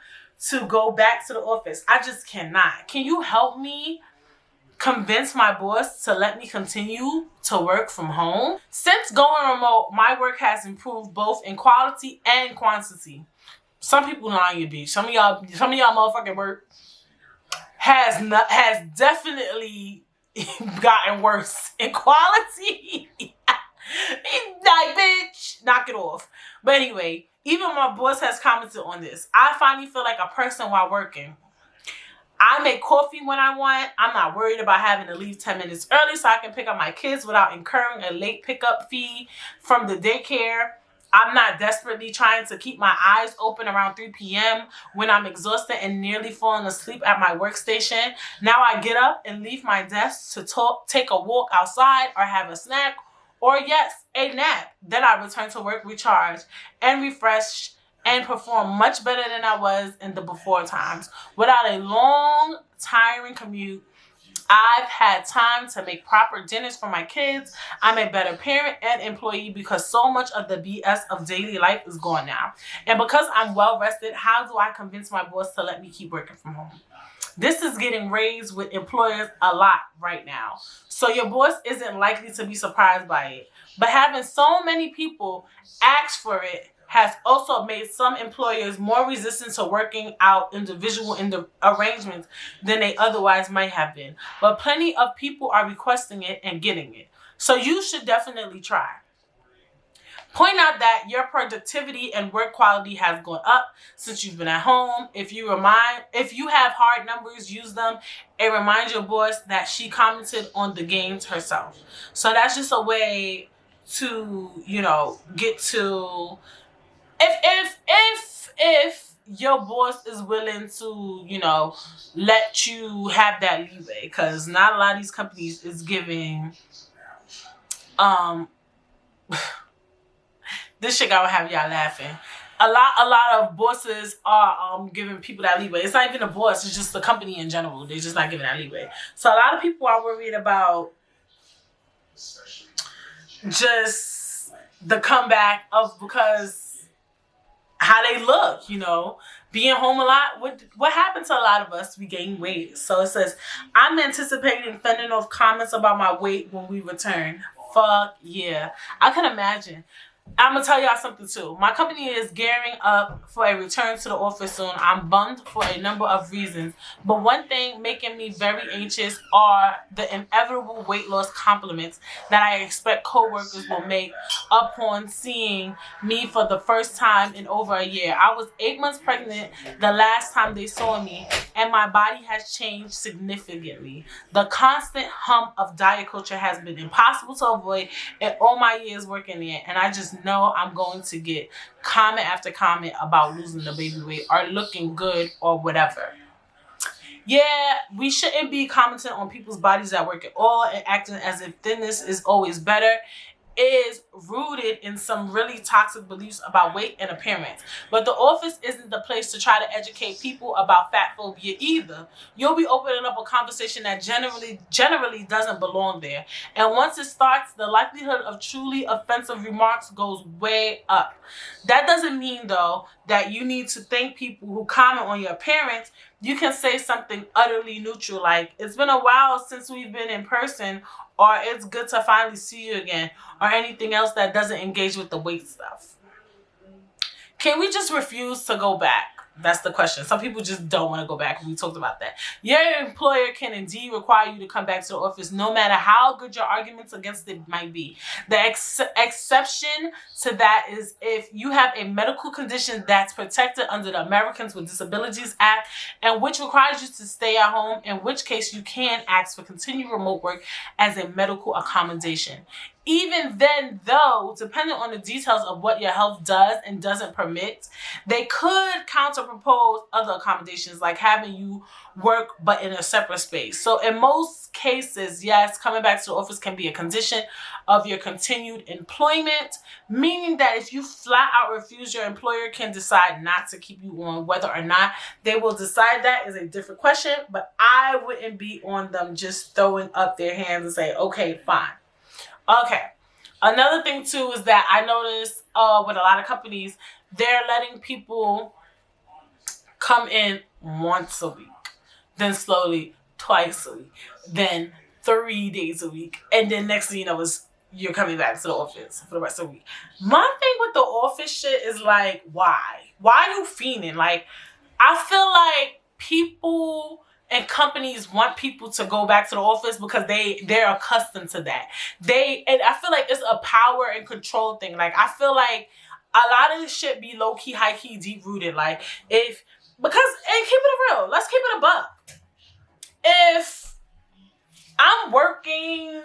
to go back to the office. I just cannot. Can you help me convince my boss to let me continue to work from home? Since going remote, my work has improved both in quality and quantity. Some people lying you, bitch. Some of y'all motherfucking work has definitely gotten worse in quality. Like, bitch, knock it off. But anyway, even my boss has commented on this. I finally feel like a person while working. I make coffee when I want. I'm not worried about having to leave 10 minutes early so I can pick up my kids without incurring a late pickup fee from the daycare. I'm not desperately trying to keep my eyes open around 3 p.m. when I'm exhausted and nearly falling asleep at my workstation. Now I get up and leave my desk to take a walk outside or have a snack or, yes, a nap. Then I return to work recharged and refreshed and perform much better than I was in the before times. Without a long, tiring commute, I've had time to make proper dinners for my kids. I'm a better parent and employee because so much of the BS of daily life is gone now. And because I'm well rested, how do I convince my boss to let me keep working from home? This is getting raised with employers a lot right now. So your boss isn't likely to be surprised by it. But having so many people ask for it has also made some employers more resistant to working out individual arrangements than they otherwise might have been. But plenty of people are requesting it and getting it. So you should definitely try. Point out that your productivity and work quality has gone up since you've been at home. If you have hard numbers, use them and remind your boss that she commented on the gains herself. So that's just a way to, get to, if your boss is willing to, let you have that leeway, because not a lot of these companies is giving, this shit gonna have y'all laughing. A lot of bosses are giving people that leeway. It's not even a boss, it's just the company in general. They're just not giving that leeway. So a lot of people are worried about just the comeback because how they look, being home a lot. What happened to a lot of us? We gained weight. So it says, I'm anticipating fending off comments about my weight when we return. Fuck yeah. I can imagine. I'm gonna tell y'all something too. My company is gearing up for a return to the office soon. I'm bummed for a number of reasons, but one thing making me very anxious are the inevitable weight loss compliments that I expect coworkers will make upon seeing me for the first time in over a year. I was 8 months pregnant the last time they saw me, and my body has changed significantly. The constant hum of diet culture has been impossible to avoid in all my years working there, and I just know I'm going to get comment after comment about losing the baby weight or looking good or whatever. Yeah, we shouldn't be commenting on people's bodies at work at all and acting as if thinness is always better. Is rooted in some really toxic beliefs about weight and appearance. But the office isn't the place to try to educate people about fat phobia either. You'll be opening up a conversation that generally doesn't belong there. And once it starts, the likelihood of truly offensive remarks goes way up. That doesn't mean though that you need to thank people who comment on your appearance. You can say something utterly neutral like, it's been a while since we've been in person, or it's good to finally see you again, or anything else that doesn't engage with the weight stuff. Can we just refuse to go back? That's the question. Some people just don't want to go back. We talked about that. Your employer can indeed require you to come back to the office no matter how good your arguments against it might be. The exception to that is if you have a medical condition that's protected under the Americans with Disabilities Act and which requires you to stay at home, in which case you can ask for continued remote work as a medical accommodation. Even then, though, depending on the details of what your health does and doesn't permit, they could counter-propose other accommodations like having you work but in a separate space. So in most cases, yes, coming back to the office can be a condition of your continued employment, meaning that if you flat out refuse, your employer can decide not to keep you on. Whether or not they will decide that is a different question, but I wouldn't be on them just throwing up their hands and say, okay, fine. Okay. Another thing too is that I noticed with a lot of companies, they're letting people come in once a week, then slowly twice a week, then 3 days a week, and then next thing you know is you're coming back to the office for the rest of the week. My thing with the office shit is like, why? Why are you fiending? Like, I feel like people and companies want people to go back to the office because they're accustomed to that. And I feel like it's a power and control thing. Like, I feel like a lot of this shit be low key, high key, deep rooted. Like, and keep it real. Let's keep it a buck. If I'm working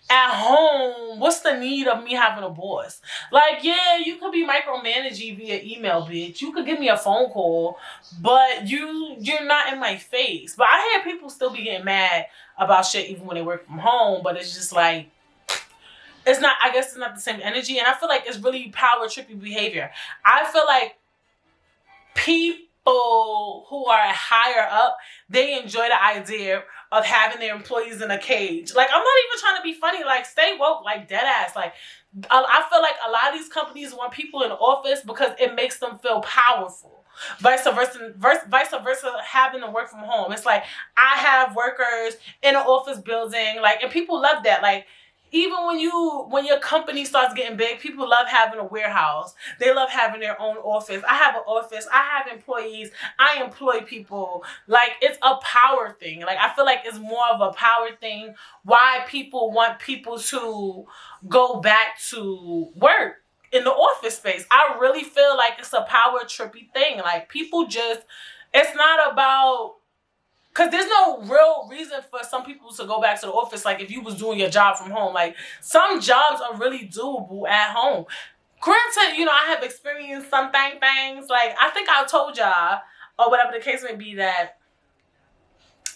at home, what's the need of me having a boss? Like, yeah, you could be micromanaging via email, bitch. You could give me a phone call, but you're not in my face. But I hear people still be getting mad about shit even when they work from home, but it's just like, I guess it's not the same energy, and I feel like it's really power trippy behavior. I feel like people who are higher up, they enjoy the idea of having their employees in a cage. Like, I'm not even trying to be funny. Like, stay woke, like dead ass. Like, I feel like a lot of these companies want people in the office because it makes them feel powerful. Vice versa, having to work from home. It's like, I have workers in an office building, like, and people love that. Like, even when your company starts getting big, people love having a warehouse. They love having their own office. I have an office. I have employees. I employ people. Like, it's a power thing. Like, I feel like it's more of a power thing. Why people want people to go back to work in the office space. I really feel like it's a power trippy thing. Like, people just, it's not about, because there's no real reason for some people to go back to the office. Like, if you was doing your job from home, like, some jobs are really doable at home. Granted, I have experienced some things. Like, I think I told y'all, or whatever the case may be, that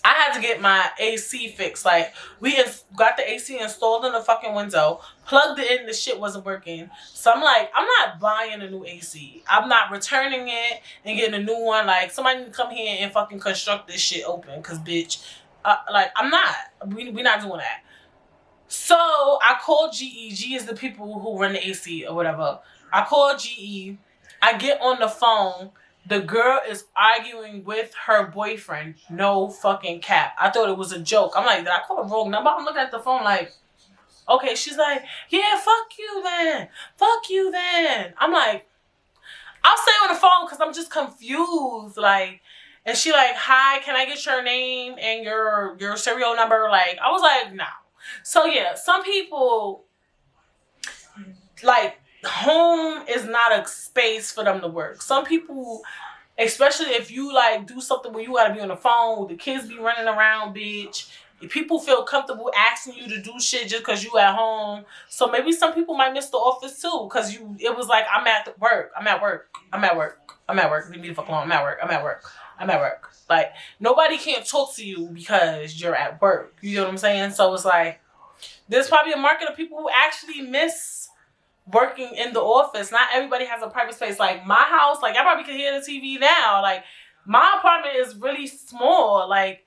I had to get my AC fixed. Like, we got the AC installed in the fucking window, plugged it in, the shit wasn't working. So I'm like, I'm not buying a new AC. I'm not returning it and getting a new one. Like, somebody need to come here and fucking construct this shit open. Because, bitch, like, I'm not. We're not doing that. So I called GE. GE is the people who run the AC or whatever. I called GE. I get on the phone. The girl is arguing with her boyfriend. No fucking cap. I thought it was a joke. I'm like, did I call the wrong number? I'm looking at the phone like, Okay, she's like, yeah, fuck you then. Fuck you then. I'm like, I'll stay on the phone because I'm just confused. Like, and she like, hi, can I get your name and your serial number? Like, I was like, no. So yeah, some people, like, home is not a space for them to work. Some people, especially if you like do something where you gotta be on the phone, the kids be running around, bitch. If people feel comfortable asking you to do shit just because you at home. So maybe some people might miss the office too. Cause it was like, I'm at work. Leave me the fuck alone. I'm at work. Like, nobody can't talk to you because you're at work. You know what I'm saying? So it's like, there's probably a market of people who actually miss working in the office. Not everybody has a private space. Like my house, like I probably can hear the TV now. Like my apartment is really small. Like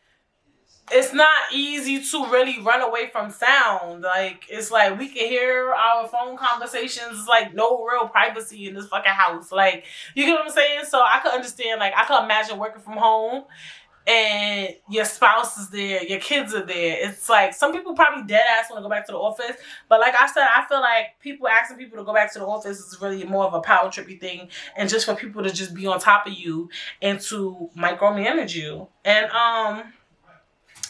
it's not easy to really run away from sound. Like it's like we can hear our phone conversations. It's like no real privacy in this fucking house. Like, you get what I'm saying? So I could understand, like I could imagine working from home and your spouse is there, your kids are there. It's like some people probably dead ass want to go back to the office, but like I said, I feel like people asking people to go back to the office is really more of a power trippy thing, and just for people to just be on top of you and to micromanage you. And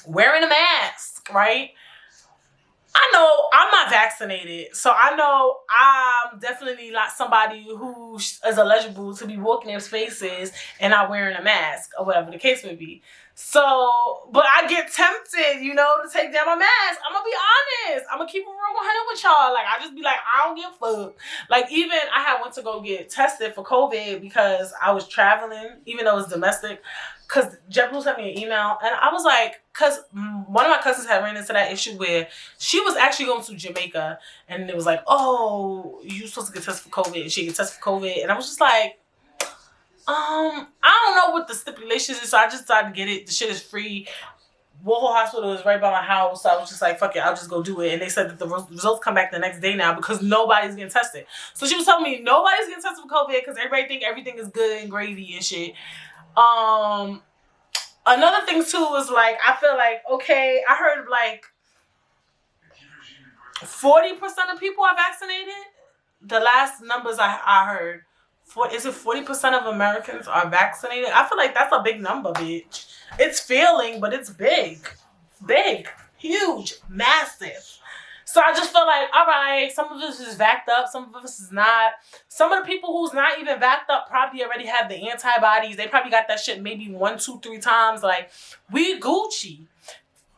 wearing a mask, right? I know I'm not vaccinated, so I know I'm definitely not somebody who is eligible to be walking in spaces and not wearing a mask or whatever the case may be. So, but I get tempted, you know, to take down my mask. I'm gonna be honest. I'm gonna keep it real 100 with y'all. Like, I just be like, I don't give a fuck. Like, even I went to go get tested for COVID because I was traveling, even though it was domestic. Because JetBlue sent me an email, and I was like, because one of my cousins had ran into that issue where she was actually going to Jamaica, and it was like, oh, you supposed to get tested for COVID, and she get tested for COVID, and I was just like, I don't know what the stipulations is, so I just decided to get it. The shit is free. Woho Hospital is right by my house, so I was just like, fuck it, I'll just go do it. And they said that the results come back the next day now because nobody's getting tested. So she was telling me nobody's getting tested for COVID because everybody think everything is good and gravy and shit. Another thing too is like, I feel like, okay, I heard like 40% of people are vaccinated. The last numbers I heard, is it 40% of Americans are vaccinated? I feel like that's a big number, bitch. It's failing, but it's big, huge, massive. So I just feel like, all right, some of us is vaxxed up, some of us is not. Some of the people who's not even vaxxed up probably already have the antibodies. They probably got that shit maybe 1, 2, 3 times. Like, we Gucci.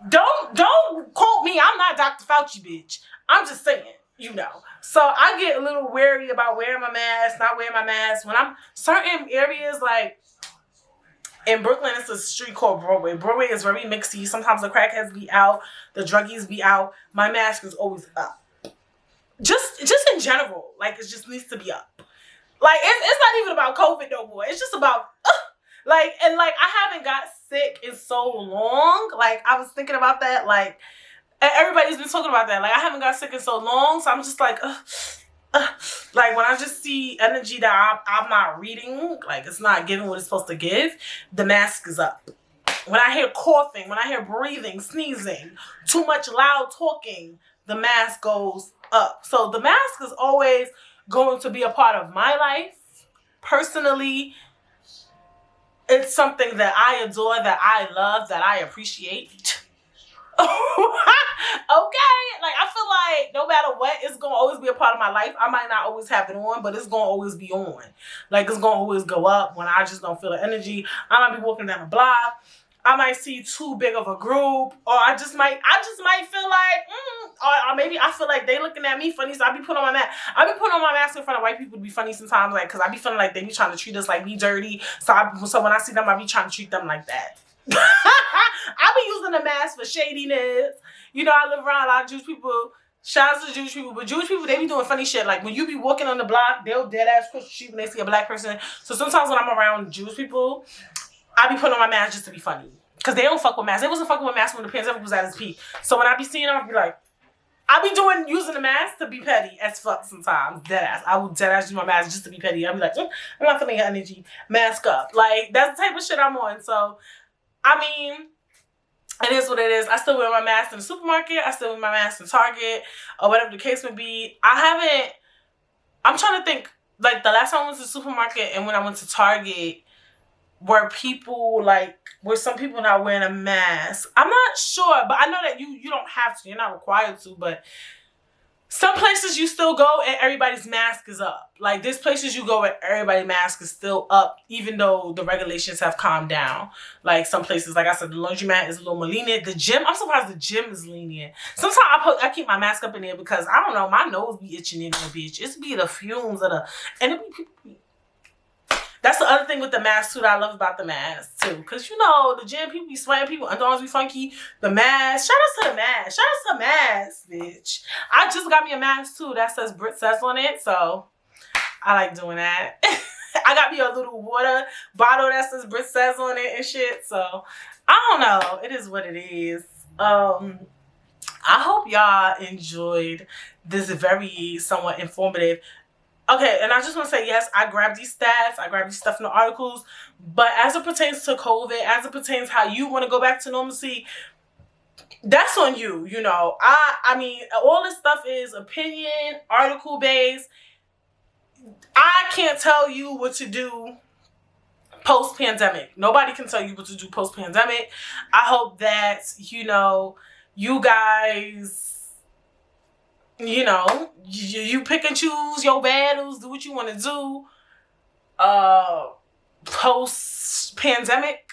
Don't quote me. I'm not Dr. Fauci, bitch. I'm just saying, you know. So I get a little wary about wearing my mask, not wearing my mask. When I'm certain areas, like in Brooklyn, it's a street called Broadway. Broadway is very mixy. Sometimes the crackheads be out, the druggies be out. My mask is always up. Just in general, like it just needs to be up. Like it's not even about COVID no more. It's just about like I haven't got sick in so long. Like I was thinking about that. Like everybody's been talking about that. Like I haven't got sick in so long, so I'm just like. Like when I just see energy that I'm not reading, like it's not giving what it's supposed to give, the mask is up. When I hear coughing, when I hear breathing, sneezing, too much loud talking, the mask goes up. So the mask is always going to be a part of my life. Personally, it's something that I adore, that I love, that I appreciate. Okay, like I feel like no matter what, it's gonna always be a part of my life. I might not always have it on, but it's gonna always be on. Like it's gonna always go up when I just don't feel the energy. I might be walking down the block, I might see too big of a group, or I just might feel like, or maybe I feel like they looking at me funny, so I be putting on my mask. I be putting on my mask in front of white people to be funny sometimes, like, cause I be feeling like they be trying to treat us like we dirty. So when I see them, I be trying to treat them like that. I be using the mask for shadiness. You know, I live around a lot of Jewish people. Shout out to Jewish people. But Jewish people, they be doing funny shit. Like, when you be walking on the block, they'll dead ass cross the street when they see a black person. So sometimes when I'm around Jewish people, I be putting on my mask just to be funny. Because they don't fuck with masks. They wasn't fucking with masks when the pandemic was at its peak. So when I be seeing them, I be like, I be using the mask to be petty as fuck sometimes. Dead ass. I will dead ass use my mask just to be petty. I be like, I'm not feeling your energy. Mask up. Like, that's the type of shit I'm on. So, I mean, it is what it is. I still wear my mask in the supermarket. I still wear my mask in Target or whatever the case may be. I'm trying to think, like, the last time I went to the supermarket and when I went to Target, were some people not wearing a mask? I'm not sure, but I know that you don't have to. You're not required to, but some places you still go and everybody's mask is up. Like, there's places you go where everybody's mask is still up, even though the regulations have calmed down. Like, some places, like I said, the laundromat is a little more lenient. The gym, I'm surprised the gym is lenient. Sometimes I keep my mask up in there because, I don't know, my nose be itching in there, bitch. It's be the fumes of and it be people. That's the other thing with the mask, too, that I love about the mask, too. Because, you know, the gym, people be sweating, people underarms be funky. The mask, shout out to the mask. Shout out to the mask, bitch. I just got me a mask, too, that says Britt says on it, so I like doing that. I got me a little water bottle that says Britt says on it and shit, so I don't know. It is what it is. I hope y'all enjoyed this very somewhat informative. Okay, and I just want to say, yes, I grabbed these stats, I grabbed these stuff in the articles, but as it pertains to COVID, as it pertains how you want to go back to normalcy, that's on you, you know. I mean, all this stuff is opinion, article-based. I can't tell you what to do post-pandemic. Nobody can tell you what to do post-pandemic. I hope that, you know, you guys... You know, you pick and choose your battles, do what you want to do. Post-pandemic,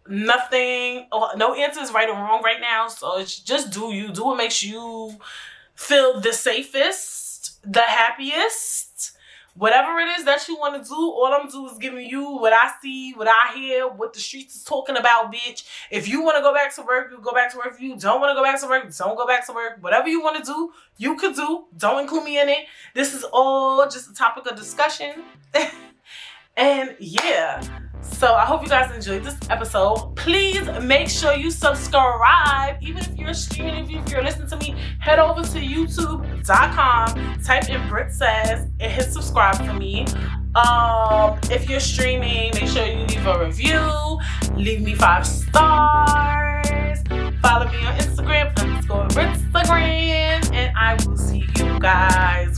nothing, no answer is right or wrong right now. So it's just do you. Do what makes you feel the safest, the happiest. Whatever it is that you want to do, all I'm doing is giving you what I see, what I hear, what the streets is talking about, bitch. If you want to go back to work, you go back to work. If you don't want to go back to work, don't go back to work. Whatever you want to do, you could do. Don't include me in it. This is all just a topic of discussion. And yeah, so I hope you guys enjoyed this episode. Please make sure you subscribe. Even if you're streaming, if you're listening to me, head over to youtube.com, type in Britt Says, and hit subscribe for me. If you're streaming, make sure you leave a review, leave me 5 stars, follow me on Instagram, _Brittstagram, and I will see you guys